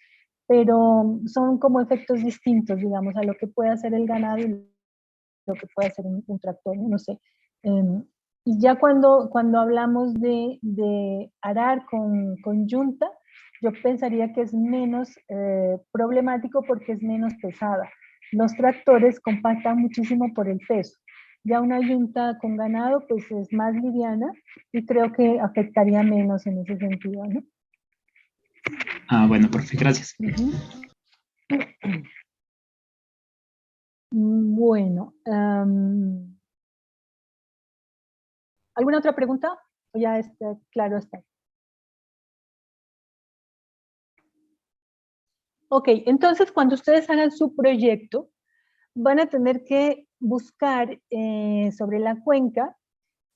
pero son como efectos distintos, digamos, a lo que puede hacer el ganado y lo que puede hacer un tractor, no sé. Y ya cuando hablamos de arar con yunta, yo pensaría que es menos problemático porque es menos pesada. Los tractores compactan muchísimo por el peso. Ya una yunta con ganado pues es más liviana y creo que afectaría menos en ese sentido, ¿no? Ah, bueno, profe, gracias. Bueno, ¿alguna otra pregunta? ¿O ya está claro hasta ahí? Ok, entonces cuando ustedes hagan su proyecto, van a tener que buscar sobre la cuenca,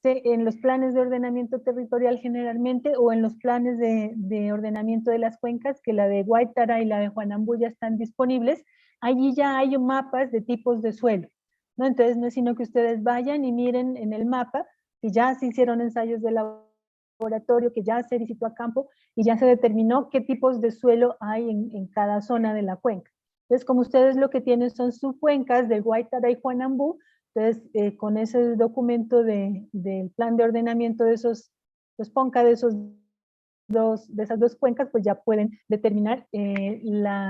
en los planes de ordenamiento territorial generalmente, o en los planes de ordenamiento de las cuencas, que la de Guaitara y la de Juanambú ya están disponibles. Allí ya hay mapas de tipos de suelo, ¿no? Entonces no es sino que ustedes vayan y miren en el mapa, que ya se hicieron ensayos de laboratorio, que ya se visitó a campo y ya se determinó qué tipos de suelo hay en cada zona de la cuenca. Entonces, como ustedes lo que tienen son subcuencas de Guaitara y Juanambú, entonces con ese documento del plan de ordenamiento de esos, pues PONCA de esas dos cuencas, pues ya pueden determinar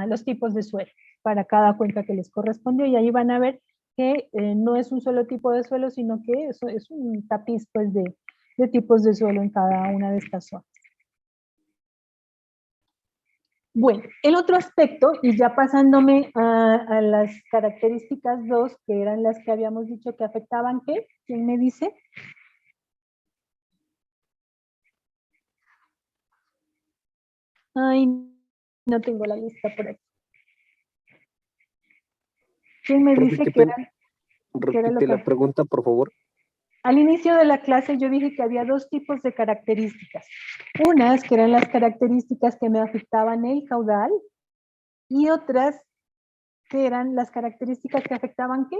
los tipos de suelo para cada cuenca que les correspondió, y ahí van a ver que no es un solo tipo de suelo, sino que eso es un tapiz pues de tipos de suelo en cada una de estas zonas. Bueno, el otro aspecto, y ya pasándome a las características 2, que eran las que habíamos dicho que afectaban, ¿qué? ¿Quién me dice? Ay, no tengo la lista por aquí. ¿Quién me dice que eran? Repite la pregunta, por favor. Al inicio de la clase yo dije que había dos tipos de características. Unas que eran las características que me afectaban el caudal, y otras ¿Qué eran las características que afectaban qué?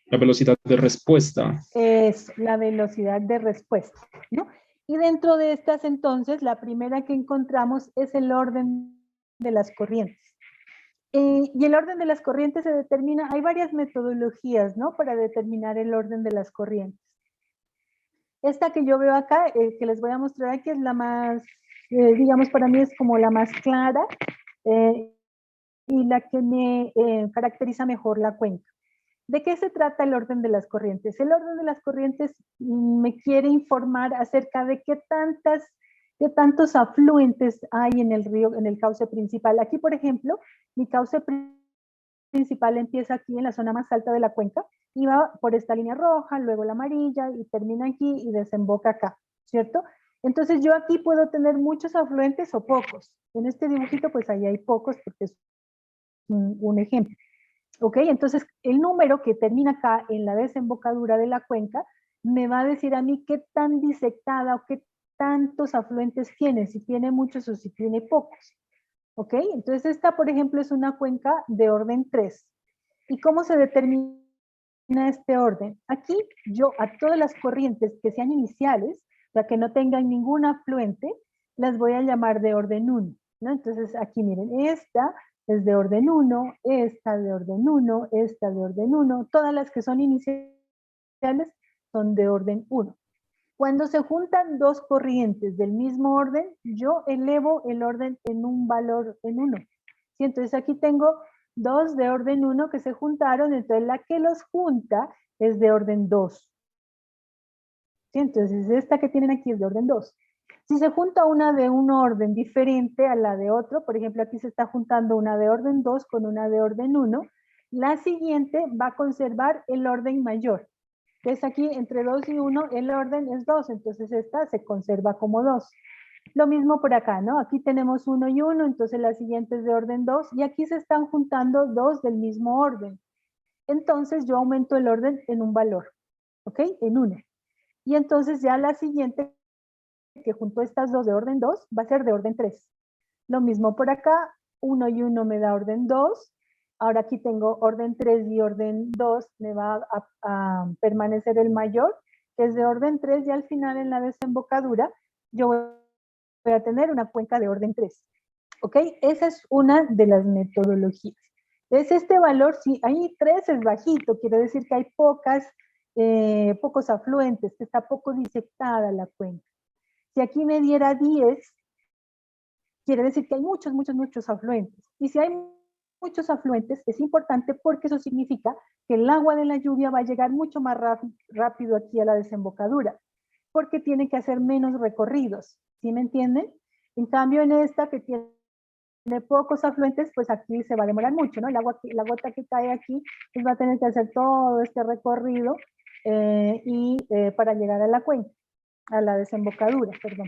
La velocidad de respuesta. Es la velocidad de respuesta, ¿no? Y dentro de estas, entonces, la primera que encontramos es el orden de las corrientes. Y el orden de las corrientes se determina, hay varias metodologías, ¿no? Para determinar el orden de las corrientes. Esta que yo veo acá, que les voy a mostrar aquí, es la más, digamos, para mí es como la más clara y la que me caracteriza mejor la cuenca. ¿De qué se trata el orden de las corrientes? El orden de las corrientes me quiere informar acerca de qué tantos afluentes hay en el río, en el cauce principal. Aquí, por ejemplo, mi cauce principal empieza aquí en la zona más alta de la cuenca y va por esta línea roja, luego la amarilla y termina aquí y desemboca acá, ¿cierto? Entonces yo aquí puedo tener muchos afluentes o pocos. En este dibujito pues ahí hay pocos porque es un ejemplo. ¿Ok? Entonces, el número que termina acá en la desembocadura de la cuenca me va a decir a mí qué tan disectada o qué tantos afluentes tiene, si tiene muchos o si tiene pocos. ¿Ok? Entonces, esta, por ejemplo, es una cuenca de orden 3. ¿Y cómo se determina este orden? Aquí yo a todas las corrientes que sean iniciales, o sea, que no tengan ningún afluente, las voy a llamar de orden 1. ¿No? Entonces, aquí miren, esta es de orden 1, esta de orden 1, esta de orden 1, todas las que son iniciales son de orden 1. Cuando se juntan dos corrientes del mismo orden, yo elevo el orden en un valor en 1. ¿Sí? Entonces aquí tengo dos de orden 1 que se juntaron, entonces la que los junta es de orden 2. ¿Sí? Entonces esta que tienen aquí es de orden 2. Si se junta una de un orden diferente a la de otro, por ejemplo, aquí se está juntando una de orden 2 con una de orden 1, la siguiente va a conservar el orden mayor. Entonces aquí entre 2 y 1 el orden es 2, entonces esta se conserva como 2. Lo mismo por acá, ¿no? Aquí tenemos 1 y 1, entonces la siguiente es de orden 2 y aquí se están juntando dos del mismo orden. Entonces yo aumento el orden en un valor, ¿ok? En 1. Y entonces ya la siguiente que junto estas dos de orden 2 va a ser de orden 3. Lo mismo por acá, 1 y 1 me da orden 2. Ahora aquí tengo orden 3 y orden 2, me va a permanecer el mayor, que es de orden 3, y al final en la desembocadura yo voy a tener una cuenca de orden 3. ¿Ok? Esa es una de las metodologías. Entonces este valor, si hay 3 es bajito, quiere decir que hay pocos afluentes, que está poco disectada la cuenca. Si aquí me diera 10, quiere decir que hay muchos afluentes. Y si hay muchos afluentes, es importante porque eso significa que el agua de la lluvia va a llegar mucho más rápido aquí a la desembocadura, porque tiene que hacer menos recorridos. ¿Sí me entienden? En cambio, en esta que tiene pocos afluentes, pues aquí se va a demorar mucho, ¿no? La gota que cae aquí, pues va a tener que hacer todo este recorrido para llegar a la cuenca, a la desembocadura, perdón.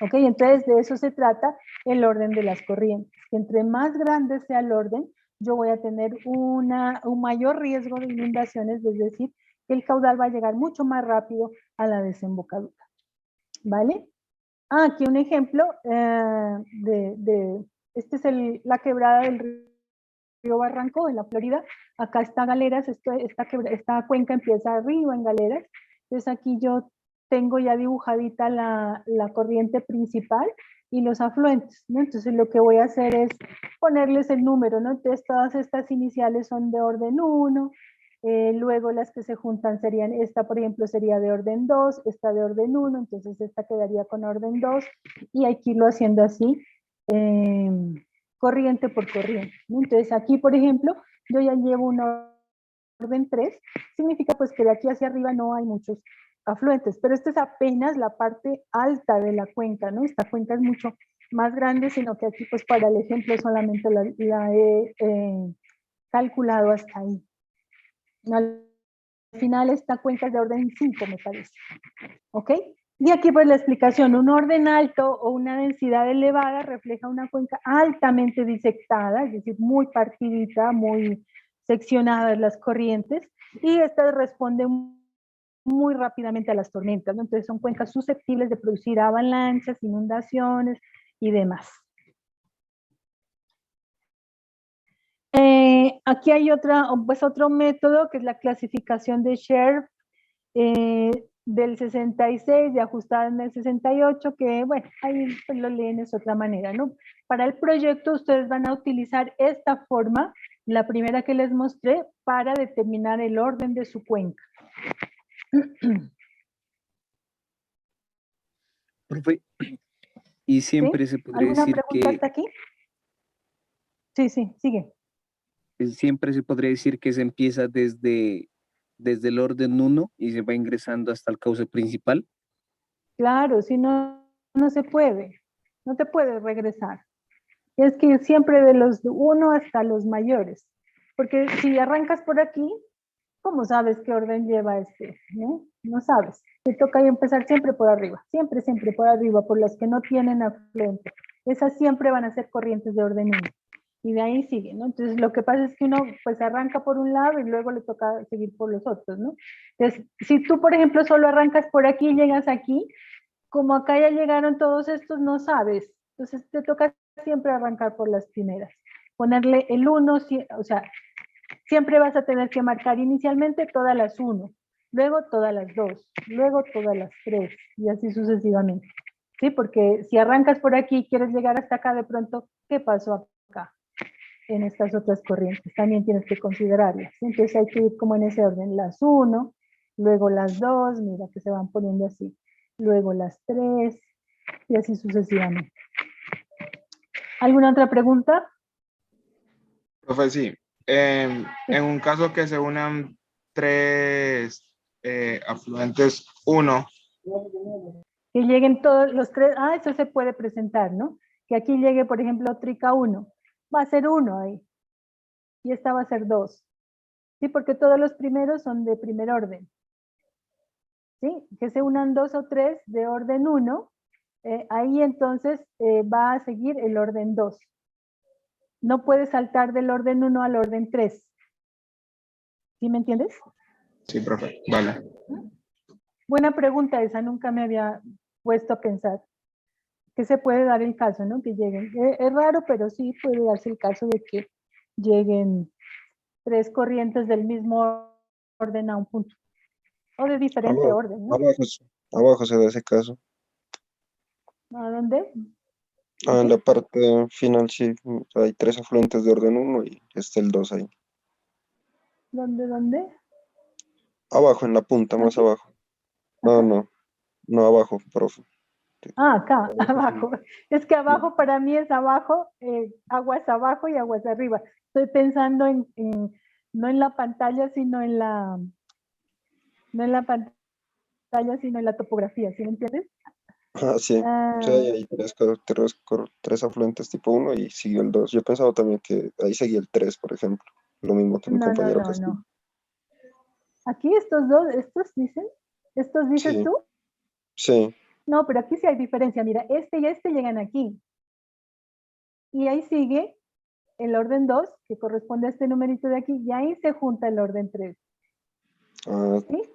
¿Ok? Entonces de eso se trata el orden de las corrientes. Que entre más grande sea el orden, yo voy a tener un mayor riesgo de inundaciones, es decir, que el caudal va a llegar mucho más rápido a la desembocadura. ¿Vale? Aquí un ejemplo este es la quebrada del río Barranco en la Florida. Acá está Galeras, esta cuenca empieza arriba en Galeras. Entonces aquí yo tengo ya dibujadita la corriente principal y los afluentes, ¿no? Entonces lo que voy a hacer es ponerles el número, ¿no? Entonces todas estas iniciales son de orden 1, luego las que se juntan serían, esta por ejemplo sería de orden 2, esta de orden 1, entonces esta quedaría con orden 2 y hay que irlo haciendo así, corriente por corriente, ¿no? Entonces aquí por ejemplo yo ya llevo un orden 3, significa pues que de aquí hacia arriba no hay muchos afluentes, pero esta es apenas la parte alta de la cuenca, ¿no? Esta cuenca es mucho más grande, sino que aquí pues para el ejemplo solamente la he calculado hasta ahí. Al final esta cuenca es de orden 5, me parece. ¿Ok? Y aquí pues la explicación, un orden alto o una densidad elevada refleja una cuenca altamente disectada, es decir, muy partidita, muy seccionadas las corrientes, y estas responden muy rápidamente a las tormentas, ¿no? Entonces son cuencas susceptibles de producir avalanchas, inundaciones y demás. Aquí hay otro método que es la clasificación de Scherf del 66, de ajustar en el 68, que bueno, ahí pues lo leen es otra manera, ¿no? Para el proyecto ustedes van a utilizar esta forma, la primera que les mostré, para determinar el orden de su cuenca. Profe, y siempre ¿Sí? se podría ¿Alguna decir pregunta hasta aquí? Sí, sigue. siempre se podría decir que se empieza desde el orden 1 y se va ingresando hasta el cauce principal. Claro, si no, no se puede, no te puedes regresar. Es que siempre de los 1 hasta los mayores, porque si arrancas por aquí, ¿cómo sabes qué orden lleva este? ¿No? No sabes. Te toca empezar siempre por arriba, siempre por arriba, por las que no tienen afluente. Esas siempre van a ser corrientes de orden 1. Y de ahí sigue, ¿no? Entonces, lo que pasa es que uno, pues, arranca por un lado y luego le toca seguir por los otros, ¿no? Entonces, si tú, por ejemplo, solo arrancas por aquí y llegas aquí, como acá ya llegaron todos estos, no sabes. Entonces, te toca siempre arrancar por las primeras. Ponerle el 1, o sea, siempre vas a tener que marcar inicialmente todas las 1, luego todas las 2, luego todas las 3, y así sucesivamente. ¿Sí? Porque si arrancas por aquí y quieres llegar hasta acá, de pronto, ¿qué pasó acá? En estas otras corrientes, también tienes que considerarlas. Entonces hay que ir como en ese orden, las 1, luego las 2, mira que se van poniendo así, luego las 3, y así sucesivamente. ¿Alguna otra pregunta? Profe, sí. En un caso que se unan tres afluentes 1, Que lleguen todos los 3, eso se puede presentar, ¿no? Que aquí llegue, por ejemplo, trica 1, va a ser 1 ahí, y esta va a ser 2, ¿sí? Porque todos los primeros son de primer orden, ¿sí? Que se unan 2 o 3 de orden 1, ahí entonces va a seguir el orden 2. No puede saltar del orden 1 al orden 3. ¿Sí me entiendes? sí, profe, vale. Buena pregunta esa, nunca me había puesto a pensar. Que se puede dar el caso, ¿no? Que lleguen. Es raro, pero sí puede darse el caso de que lleguen 3 corrientes del mismo orden a un punto. O de diferente orden, ¿no? Abajo se da ese caso. ¿A dónde? En ¿Aquí? la parte final sí hay 3 afluentes de orden 1 y está el 2 ahí. ¿Dónde? Abajo, en la punta, más ¿Aquí? abajo. No, abajo, profe. Acá, abajo. Es que abajo para mí es abajo, aguas abajo y aguas arriba. Estoy pensando no en la pantalla, sino no en la pantalla, sino en la topografía, ¿sí me entiendes? Sí. Sí, hay 3 afluentes tipo 1 y siguió el 2. Yo pensaba también que ahí seguía el 3, por ejemplo. Lo mismo que mi compañero Castillo. No. Aquí estos dices Sí, tú. sí. No, pero aquí sí hay diferencia. Mira, este y este llegan aquí. Y ahí sigue el orden 2, que corresponde a este numerito de aquí, y ahí se junta el orden 3.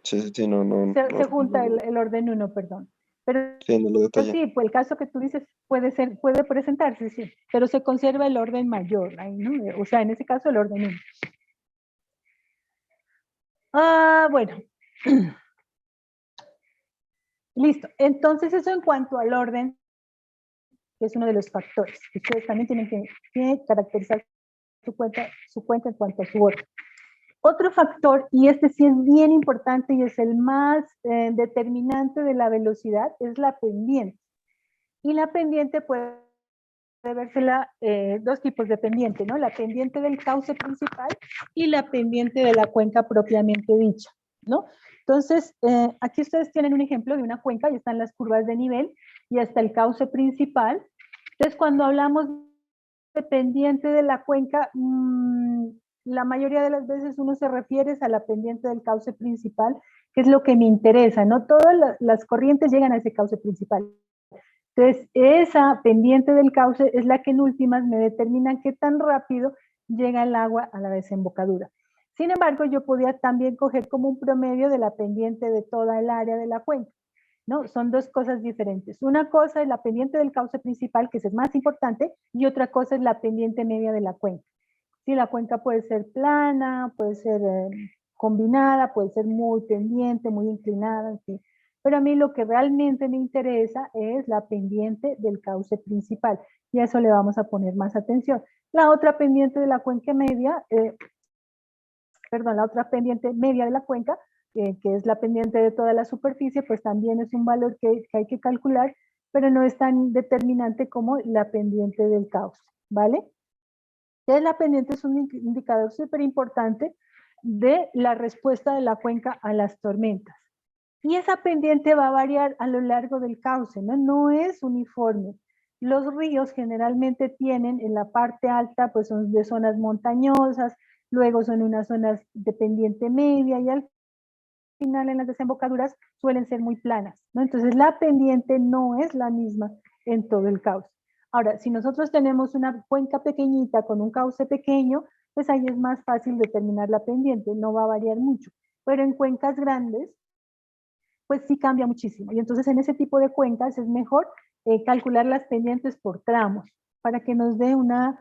¿Sí? Sí, no, Se junta el orden 1, perdón. Pero sí, no lo detallé. sí, pues el caso que tú dices puede presentarse, sí, pero se conserva el orden mayor, ahí, ¿no? O sea, en ese caso el orden 1. Bueno. Listo. Entonces, eso en cuanto al orden, que es uno de los factores. Ustedes también tienen que caracterizar su cuenta en cuanto a su orden. Otro factor, y este sí es bien importante y es el más determinante de la velocidad, es la pendiente. Y la pendiente puede vérsela dos tipos de pendiente, ¿no? La pendiente del cauce principal y la pendiente de la cuenca propiamente dicha, ¿no? Entonces, aquí ustedes tienen un ejemplo de una cuenca, y están las curvas de nivel y hasta el cauce principal. Entonces, cuando hablamos de pendiente de la cuenca, la mayoría de las veces uno se refiere a la pendiente del cauce principal, que es lo que me interesa, ¿no? Todas las corrientes llegan a ese cauce principal. Entonces, esa pendiente del cauce es la que en últimas me determina qué tan rápido llega el agua a la desembocadura. Sin embargo, yo podía también coger como un promedio de la pendiente de toda el área de la cuenca, ¿no? Son dos cosas diferentes. Una cosa es la pendiente del cauce principal, que es más importante, y otra cosa es la pendiente media de la cuenca. Sí, la cuenca puede ser plana, puede ser combinada, puede ser muy pendiente, muy inclinada, en fin. Pero a mí lo que realmente me interesa es la pendiente del cauce principal, y a eso le vamos a poner más atención. La otra pendiente de la cuenca media, la otra pendiente media de la cuenca, que es la pendiente de toda la superficie, pues también es un valor que hay que calcular, pero no es tan determinante como la pendiente del cauce, ¿vale? Entonces la pendiente es un indicador súper importante de la respuesta de la cuenca a las tormentas. Y esa pendiente va a variar a lo largo del cauce, ¿no? No es uniforme. Los ríos generalmente tienen en la parte alta, pues son de zonas montañosas, luego son unas zonas de pendiente media y al final en las desembocaduras suelen ser muy planas, ¿no? Entonces la pendiente no es la misma en todo el cauce. Ahora, si nosotros tenemos una cuenca pequeñita con un cauce pequeño, pues ahí es más fácil determinar la pendiente, no va a variar mucho. Pero en cuencas grandes, pues sí cambia muchísimo. Y entonces en ese tipo de cuencas es mejor calcular las pendientes por tramos, para que nos dé una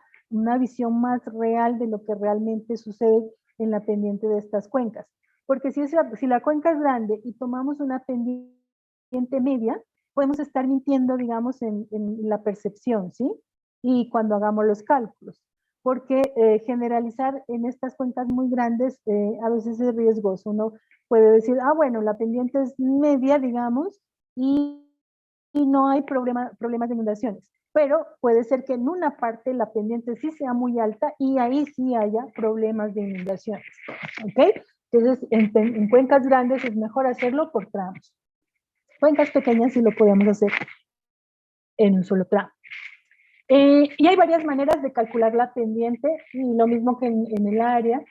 visión más real de lo que realmente sucede en la pendiente de estas cuencas. Porque si la cuenca es grande y tomamos una pendiente media, podemos estar mintiendo, digamos, en la percepción, ¿sí? Y cuando hagamos los cálculos. Porque generalizar en estas cuencas muy grandes a veces es riesgoso. Uno puede decir, ah, bueno, la pendiente es media, digamos, y no hay problemas de inundaciones. Pero puede ser que en una parte la pendiente sí sea muy alta y ahí sí haya problemas de inundaciones. ¿Ok? Entonces, en cuencas grandes es mejor hacerlo por tramos. Cuencas pequeñas sí lo podemos hacer en un solo tramo. Y hay varias maneras de calcular la pendiente, y lo mismo que en el área.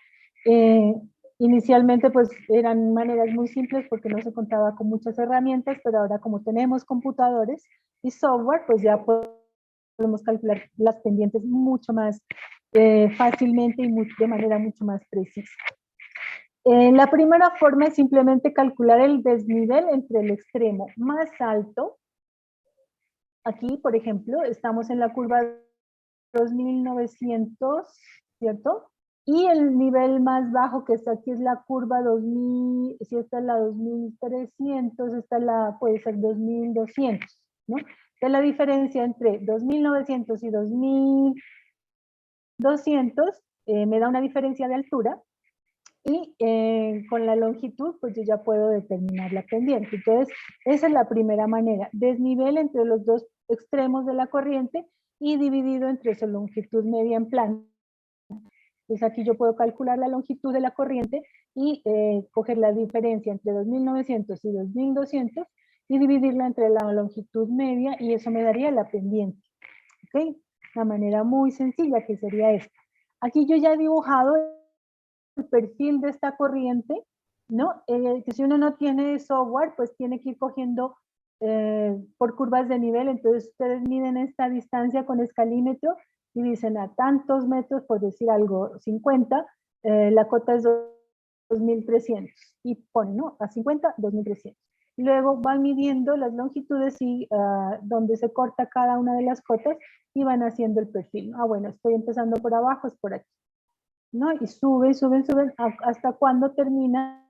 Inicialmente pues eran maneras muy simples porque no se contaba con muchas herramientas, pero ahora como tenemos computadores y software, pues ya podemos calcular las pendientes mucho más fácilmente y de manera mucho más precisa. La primera forma es simplemente calcular el desnivel entre el extremo más alto. Aquí, por ejemplo, estamos en la curva 2900, ¿cierto? Y el nivel más bajo que está aquí es la curva 2000, si esta es la 2300, esta puede ser 2200, ¿no? Entonces la diferencia entre 2900 y 2200 me da una diferencia de altura, y con la longitud pues yo ya puedo determinar la pendiente. Entonces esa es la primera manera, desnivel entre los dos extremos de la corriente y dividido entre su longitud media en plano. Entonces aquí yo puedo calcular la longitud de la corriente y coger la diferencia entre 2900 y 2200 y dividirla entre la longitud media, y eso me daría la pendiente. ¿Ok? Una manera muy sencilla que sería esta. Aquí yo ya he dibujado el perfil de esta corriente, ¿no? Que si uno no tiene software, pues tiene que ir cogiendo por curvas de nivel. Entonces ustedes miden esta distancia con escalímetro y dicen a tantos metros, por decir algo, 50, la cota es 2300 y ponen, ¿no? A 50, 2300. Luego van midiendo las longitudes y donde se corta cada una de las cotas y van haciendo el perfil. Ah, bueno, estoy empezando por abajo, es por aquí, ¿no? Y suben hasta cuando termina,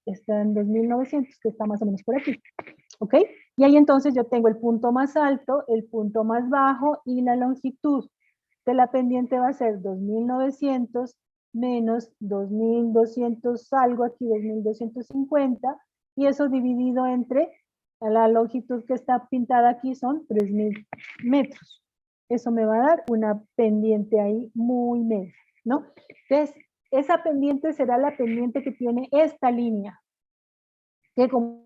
está en 2900, que está más o menos por aquí, ¿ok? Y ahí entonces yo tengo el punto más alto, el punto más bajo y la longitud de la pendiente va a ser 2900 menos 2200 algo aquí, 2250, y eso dividido entre la longitud que está pintada aquí son 3000 metros. Eso me va a dar una pendiente ahí muy media, ¿no? Entonces, esa pendiente será la pendiente que tiene esta línea, que como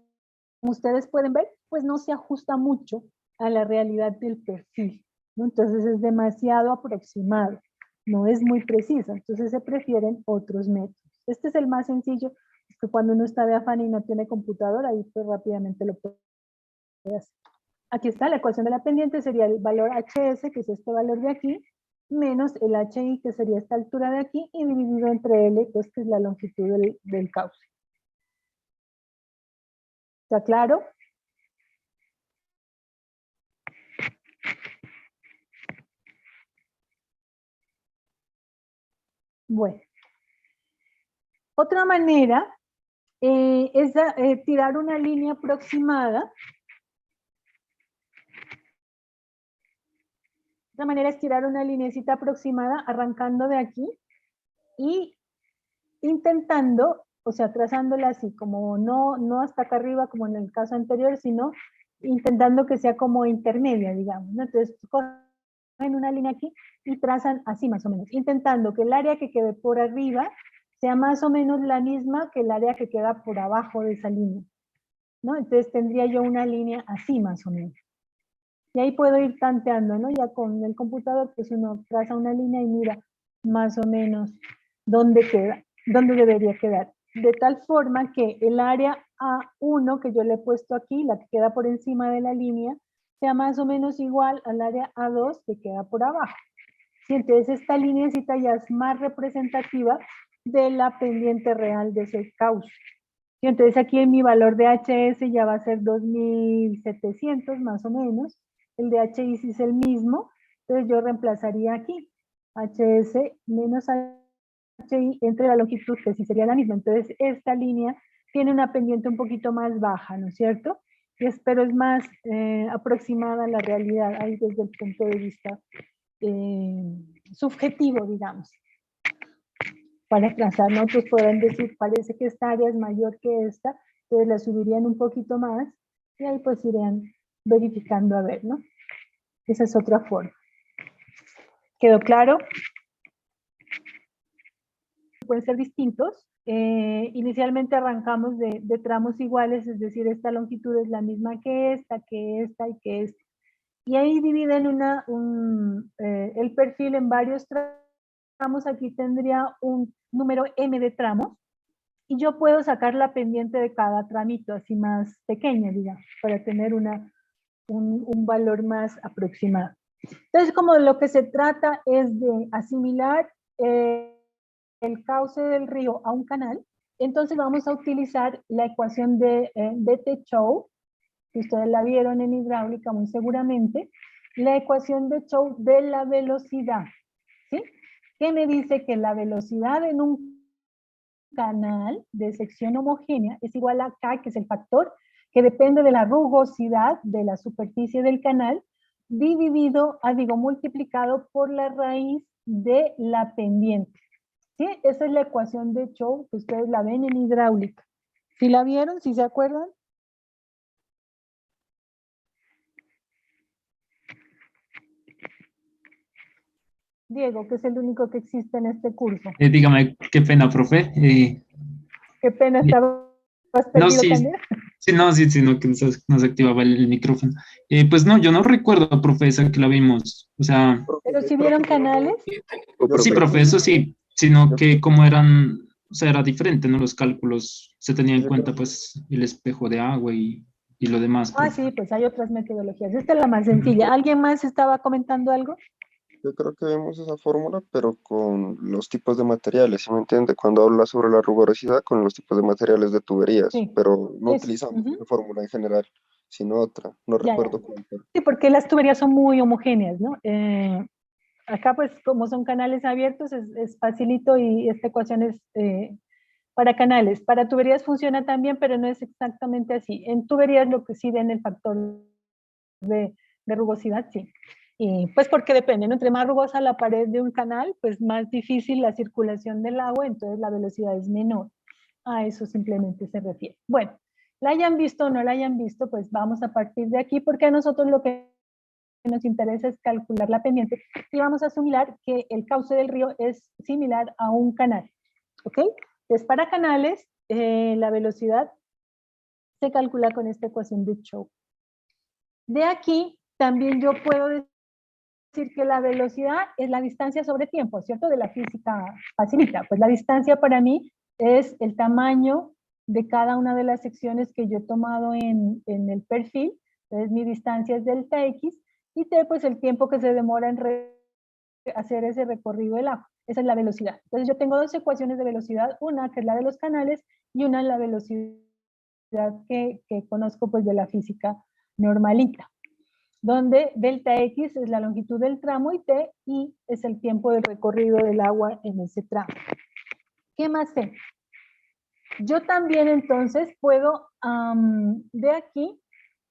ustedes pueden ver, pues no se ajusta mucho a la realidad del perfil, ¿no? Entonces es demasiado aproximado, no es muy preciso, entonces se prefieren otros métodos. Este es el más sencillo, es que cuando uno está de afán y no tiene computadora, ahí pues rápidamente lo puede hacer. Aquí está la ecuación de la pendiente, sería el valor HS, que es este valor de aquí, menos el HI, que sería esta altura de aquí, y dividido entre L, pues que es la longitud del cauce. ¿Está claro? Bueno. Otra manera es tirar una línea aproximada. Otra manera es tirar una lineecita aproximada arrancando de aquí y intentando, o sea, trazándola así, como no hasta acá arriba como en el caso anterior, sino intentando que sea como intermedia, digamos, ¿no? Entonces, cogen una línea aquí y trazan así más o menos, intentando que el área que quede por arriba sea más o menos la misma que el área que queda por abajo de esa línea, ¿no? Entonces tendría yo una línea así más o menos. Y ahí puedo ir tanteando, ¿no? Ya con el computador, pues uno traza una línea y mira más o menos dónde queda, dónde debería quedar. De tal forma que el área A1 que yo le he puesto aquí, la que queda por encima de la línea, sea más o menos igual al área A2 que queda por abajo. ¿Sí? Entonces esta lineecita ya es más representativa de la pendiente real de ese cauce. ¿Sí? Entonces aquí en mi valor de HS ya va a ser 2700 más o menos. El de HI sí es el mismo, entonces yo reemplazaría aquí HS menos HI entre la longitud, que sí sería la misma. Entonces esta línea tiene una pendiente un poquito más baja, ¿no es cierto? Pero es más aproximada a la realidad, ahí desde el punto de vista subjetivo, digamos. Para trazar, ¿no? Pues podrán decir, parece que esta área es mayor que esta, entonces la subirían un poquito más, y ahí pues irían verificando a ver, ¿no? Esa es otra forma. ¿Quedó claro? Pueden ser distintos. Inicialmente arrancamos de tramos iguales, es decir, esta longitud es la misma que esta y que esta. Y ahí dividen el perfil en varios tramos. Aquí tendría un número m de tramos, y yo puedo sacar la pendiente de cada tramito, así más pequeña, digamos, para tener un valor más aproximado. Entonces, como lo que se trata es de asimilar el cauce del río a un canal, entonces vamos a utilizar la ecuación de Bethe-Chow, que ustedes la vieron en hidráulica muy seguramente, la ecuación de Chow de la velocidad, ¿sí? Que me dice que la velocidad en un canal de sección homogénea es igual a K, que es el factor que depende de la rugosidad de la superficie del canal, dividido, multiplicado por la raíz de la pendiente. ¿Sí? Esa es la ecuación de Chow, que ustedes la ven en hidráulica. ¿Sí la vieron? ¿Sí se acuerdan? Diego, que es el único que existe en este curso. Dígame, qué pena, profe. Qué pena, estabas No, perdido, sí, Candela. sí, no, que no se activaba el micrófono. Pues no, yo no recuerdo, profe, esa que la vimos. O sea, Pero si vieron canales. sí, profe, eso sí, sino que como eran, o sea, era diferente, ¿no? Los cálculos, se tenía en cuenta, pues, el espejo de agua y lo demás, Ah, profe. sí, pues hay otras metodologías. Esta es la más sencilla. ¿Alguien más estaba comentando algo? Yo creo que vemos esa fórmula, pero con los tipos de materiales, ¿sí me entiende? Cuando habla sobre la rigurosidad, con los tipos de materiales de tuberías, Sí. pero no Eso, utilizamos ujú. esa fórmula en general, sino otra, no Ya, recuerdo ya. cuál. Sí, porque las tuberías son muy homogéneas, ¿no? Acá, pues, como son canales abiertos, es facilito, y esta ecuación es para canales. Para tuberías funciona también, pero no es exactamente así. En tuberías lo que sí ven el factor de rugosidad, sí. Y pues porque depende, ¿no? Entre más rugosa la pared de un canal, pues más difícil la circulación del agua, entonces la velocidad es menor. A eso simplemente se refiere. Bueno, la hayan visto o no la hayan visto, pues vamos a partir de aquí, porque a nosotros lo que nos interesa es calcular la pendiente, y vamos a asumir que el cauce del río es similar a un canal, ¿ok? Entonces, para canales, la velocidad se calcula con esta ecuación de Chow. De aquí, también yo puedo decir que la velocidad es la distancia sobre tiempo, ¿cierto? De la física facilita. Pues la distancia para mí es el tamaño de cada una de las secciones que yo he tomado en el perfil. Entonces mi distancia es delta X, y T, pues el tiempo que se demora en hacer ese recorrido del agua. Esa es la velocidad. Entonces yo tengo dos ecuaciones de velocidad, una que es la de los canales y una la velocidad que conozco pues de la física normalita. donde delta X es la longitud del tramo y T y es el tiempo de recorrido del agua en ese tramo. ¿Qué más sé? Yo también entonces puedo de aquí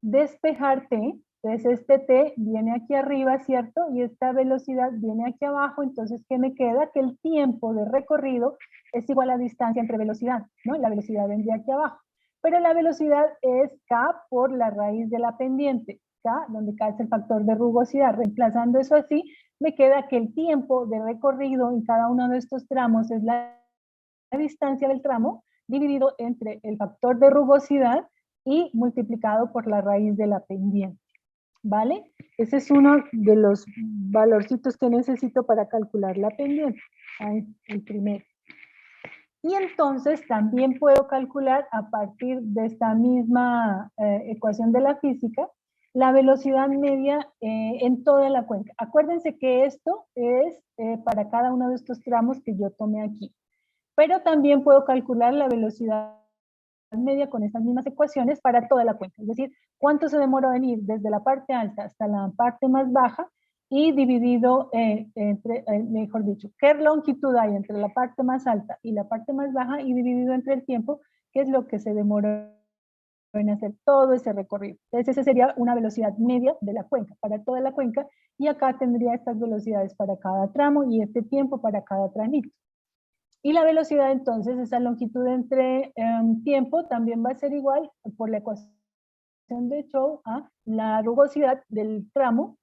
despejar T. Entonces este T viene aquí arriba, ¿cierto? Y esta velocidad viene aquí abajo. Entonces, ¿qué me queda? Que el tiempo de recorrido es igual a distancia entre velocidad, ¿no? La velocidad vendría aquí abajo. Pero la velocidad es K por la raíz de la pendiente. K, donde K es el factor de rugosidad. Reemplazando eso así, me queda que el tiempo de recorrido en cada uno de estos tramos es la distancia del tramo dividido entre el factor de rugosidad y multiplicado por la raíz de la pendiente. ¿Vale? Ese es uno de los valorcitos que necesito para calcular la pendiente. Ahí, el primero. Y entonces también puedo calcular a partir de esta misma ecuación de la física la velocidad media en toda la cuenca. Acuérdense que esto es para cada uno de estos tramos que yo tomé aquí. Pero también puedo calcular la velocidad media con estas mismas ecuaciones para toda la cuenca. Es decir, cuánto se demora venir desde la parte alta hasta la parte más baja y dividido mejor dicho, qué longitud hay entre la parte más alta y la parte más baja y dividido entre el tiempo, que es lo que se demoró en hacer todo ese recorrido. Entonces, esa sería una velocidad media de la cuenca, para toda la cuenca, y acá tendría estas velocidades para cada tramo y este tiempo para cada tramito. Y la velocidad, entonces, esa longitud entre tiempo también va a ser igual por la ecuación de Chow a la rugosidad del tramo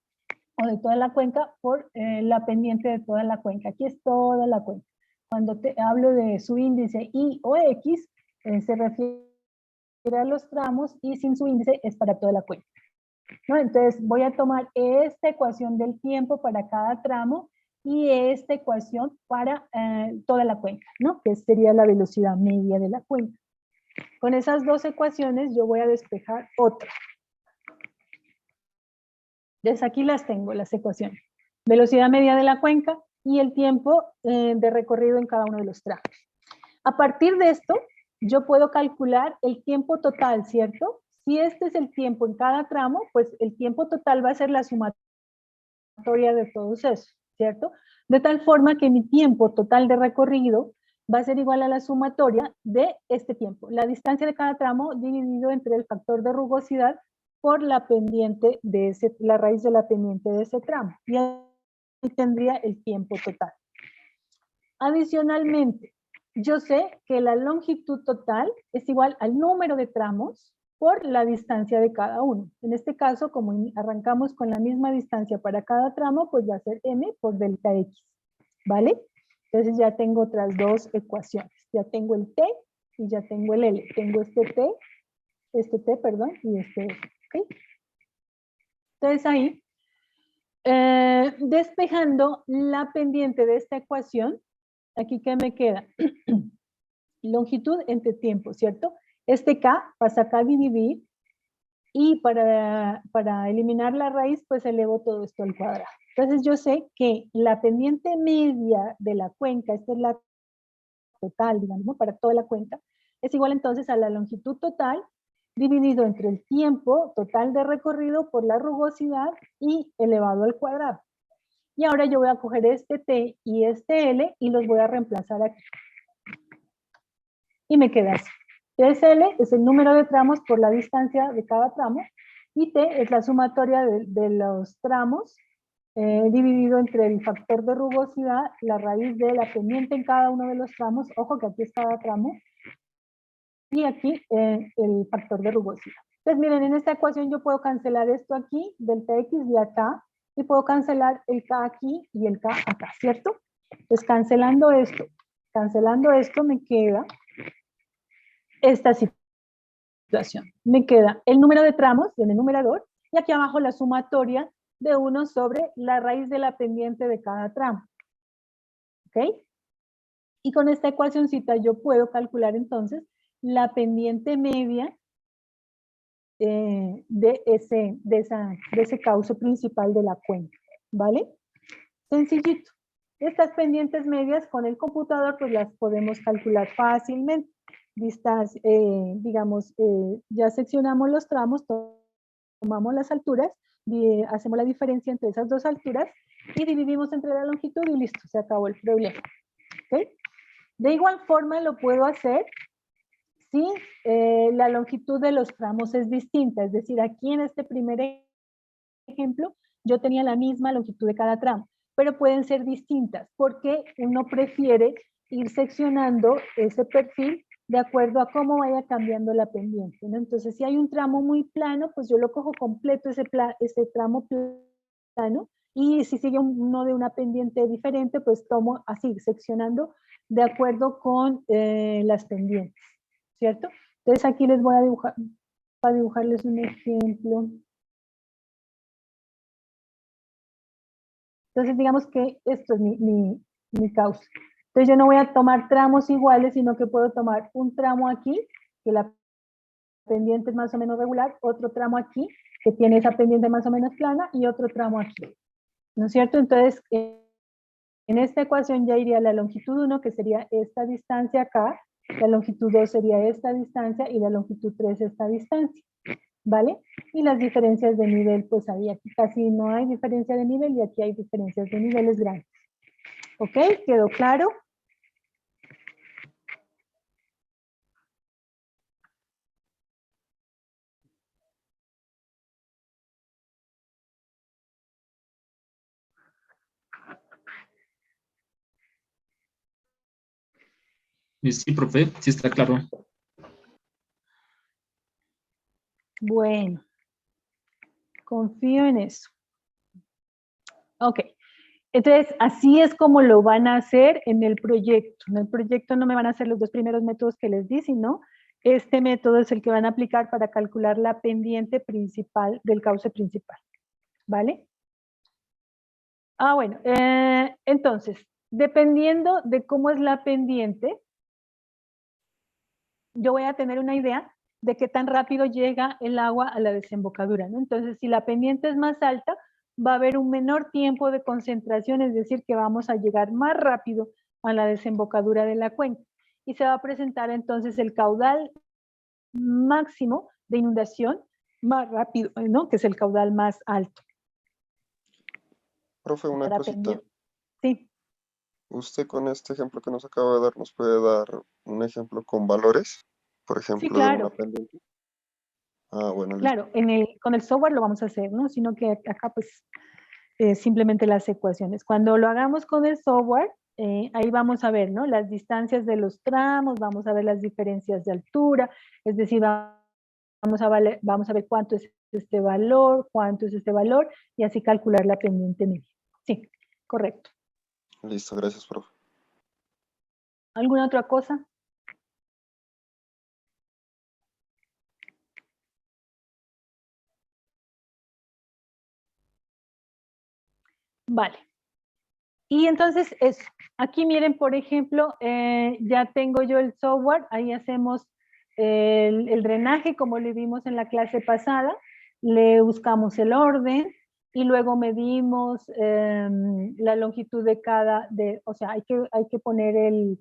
o de toda la cuenca por la pendiente de toda la cuenca. Aquí es toda la cuenca. Cuando te hablo de su índice Y o X, se refiere a los tramos y sin su índice es para toda la cuenca, ¿no? Entonces voy a tomar esta ecuación del tiempo para cada tramo y esta ecuación para toda la cuenca, ¿no? Que sería la velocidad media de la cuenca. Con esas dos ecuaciones yo voy a despejar otra. Desde aquí las tengo, las ecuaciones. Velocidad media de la cuenca y el tiempo de recorrido en cada uno de los tramos. A partir de esto, yo puedo calcular el tiempo total, ¿cierto? Si este es el tiempo en cada tramo, pues el tiempo total va a ser la sumatoria de todos esos, ¿cierto? De tal forma que mi tiempo total de recorrido va a ser igual a la sumatoria de este tiempo. La distancia de cada tramo dividido entre el factor de rugosidad por la pendiente de la raíz de la pendiente de ese tramo. Y ahí tendría el tiempo total. Adicionalmente, yo sé que la longitud total es igual al número de tramos por la distancia de cada uno. En este caso, como arrancamos con la misma distancia para cada tramo, pues va a ser m por delta x, ¿vale? Entonces ya tengo otras dos ecuaciones. Ya tengo el t y ya tengo el l. Tengo este t, y este l, ¿ok? Entonces ahí, despejando la pendiente de esta ecuación, aquí ¿qué me queda? Longitud entre tiempo, ¿cierto? Este K pasa acá a dividir y para eliminar la raíz, pues elevo todo esto al cuadrado. Entonces yo sé que la pendiente media de la cuenca, esta es la total, digamos, ¿no? Para toda la cuenca, es igual entonces a la longitud total dividido entre el tiempo total de recorrido por la rugosidad y elevado al cuadrado. Y ahora yo voy a coger este T y este L y los voy a reemplazar aquí. Y me queda así. TSL es el número de tramos por la distancia de cada tramo y T es la sumatoria de los tramos dividido entre el factor de rugosidad, la raíz de la pendiente en cada uno de los tramos, ojo que aquí es cada tramo, y aquí el factor de rugosidad. Entonces miren, en esta ecuación yo puedo cancelar esto aquí, delta X y acá, y puedo cancelar el K aquí y el K acá, ¿cierto? Entonces cancelando esto me queda esta situación. Me queda el número de tramos en el numerador y aquí abajo la sumatoria de 1 sobre la raíz de la pendiente de cada tramo. ¿Ok? Y con esta ecuacióncita yo puedo calcular entonces la pendiente media de ese cauce principal de la cuenca. ¿Vale? Sencillito. Estas pendientes medias con el computador pues las podemos calcular fácilmente. Digamos, ya seccionamos los tramos, tomamos las alturas hacemos la diferencia entre esas dos alturas y dividimos entre la longitud y listo, se acabó el problema. ¿Okay? De igual forma lo puedo hacer si la longitud de los tramos es distinta, es decir, aquí en este primer ejemplo yo tenía la misma longitud de cada tramo, pero pueden ser distintas porque uno prefiere ir seccionando ese perfil de acuerdo a cómo vaya cambiando la pendiente, ¿no? Entonces, si hay un tramo muy plano, pues yo lo cojo completo ese tramo plano, y si sigue uno de una pendiente diferente, pues tomo así, seccionando de acuerdo con las pendientes, ¿cierto? Entonces, aquí les voy a dibujar, para dibujarles un ejemplo. Entonces, digamos que esto es mi causa. Entonces, yo no voy a tomar tramos iguales, sino que puedo tomar un tramo aquí, que la pendiente es más o menos regular, otro tramo aquí, que tiene esa pendiente más o menos plana, y otro tramo aquí. ¿No es cierto? Entonces, en esta ecuación ya iría la longitud 1, que sería esta distancia acá, la longitud 2 sería esta distancia, y la longitud 3 esta distancia. ¿Vale? Y las diferencias de nivel, pues ahí aquí casi no hay diferencia de nivel, y aquí hay diferencias de niveles grandes. ¿Ok? ¿Quedó claro? Sí, profe, sí está claro. Bueno, confío en eso. Ok, entonces así es como lo van a hacer en el proyecto. En el proyecto no me van a hacer los dos primeros métodos que les di, sino este método es el que van a aplicar para calcular la pendiente principal del cauce principal. ¿Vale? Ah, bueno, entonces, dependiendo de cómo es la pendiente, yo voy a tener una idea de qué tan rápido llega el agua a la desembocadura, ¿no? Entonces, si la pendiente es más alta, va a haber un menor tiempo de concentración, es decir, que vamos a llegar más rápido a la desembocadura de la cuenca. Y se va a presentar entonces el caudal máximo de inundación más rápido, ¿no? Que es el caudal más alto. Profe, una cosita. Sí. Usted con este ejemplo que nos acaba de dar, ¿nos puede dar un ejemplo con valores? Por ejemplo, Sí, claro. de una pendiente. Ah, bueno, listo. Claro, con el software lo vamos a hacer, ¿no? Sino que acá pues simplemente las ecuaciones. Cuando lo hagamos con el software, ahí vamos a ver, ¿no? Las distancias de los tramos, vamos a ver las diferencias de altura, es decir, vamos a ver cuánto es este valor, y así calcular la pendiente media. Sí, correcto. Listo, gracias, profe. ¿Alguna otra cosa? Vale. Y entonces eso. Aquí miren, por ejemplo, ya tengo yo el software, ahí hacemos el drenaje como lo vimos en la clase pasada, le buscamos el orden y luego medimos la longitud de o sea, hay que poner el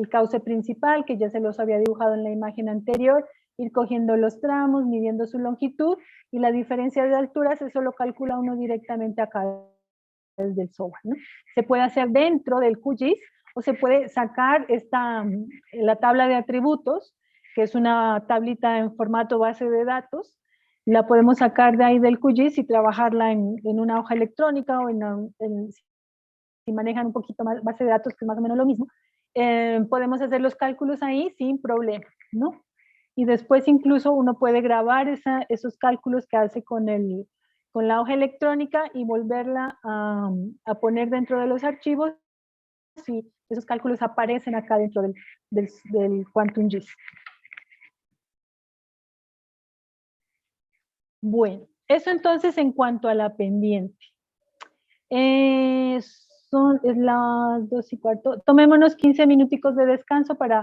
cauce principal, que ya se los había dibujado en la imagen anterior, ir cogiendo los tramos, midiendo su longitud, y la diferencia de alturas, eso lo calcula uno directamente acá del software, ¿no? Se puede hacer dentro del QGIS o se puede sacar la tabla de atributos, que es una tablita en formato base de datos, la podemos sacar de ahí del QGIS y trabajarla en una hoja electrónica o si manejan un poquito más base de datos, que es más o menos lo mismo, podemos hacer los cálculos ahí sin problema, ¿no? Y después incluso uno puede grabar esos cálculos que hace con la hoja electrónica y volverla a poner dentro de los archivos, y esos cálculos aparecen acá dentro del Quantum GIS. Bueno, eso entonces en cuanto a la pendiente. Es las 2:15. Tomémonos 15 minuticos de descanso para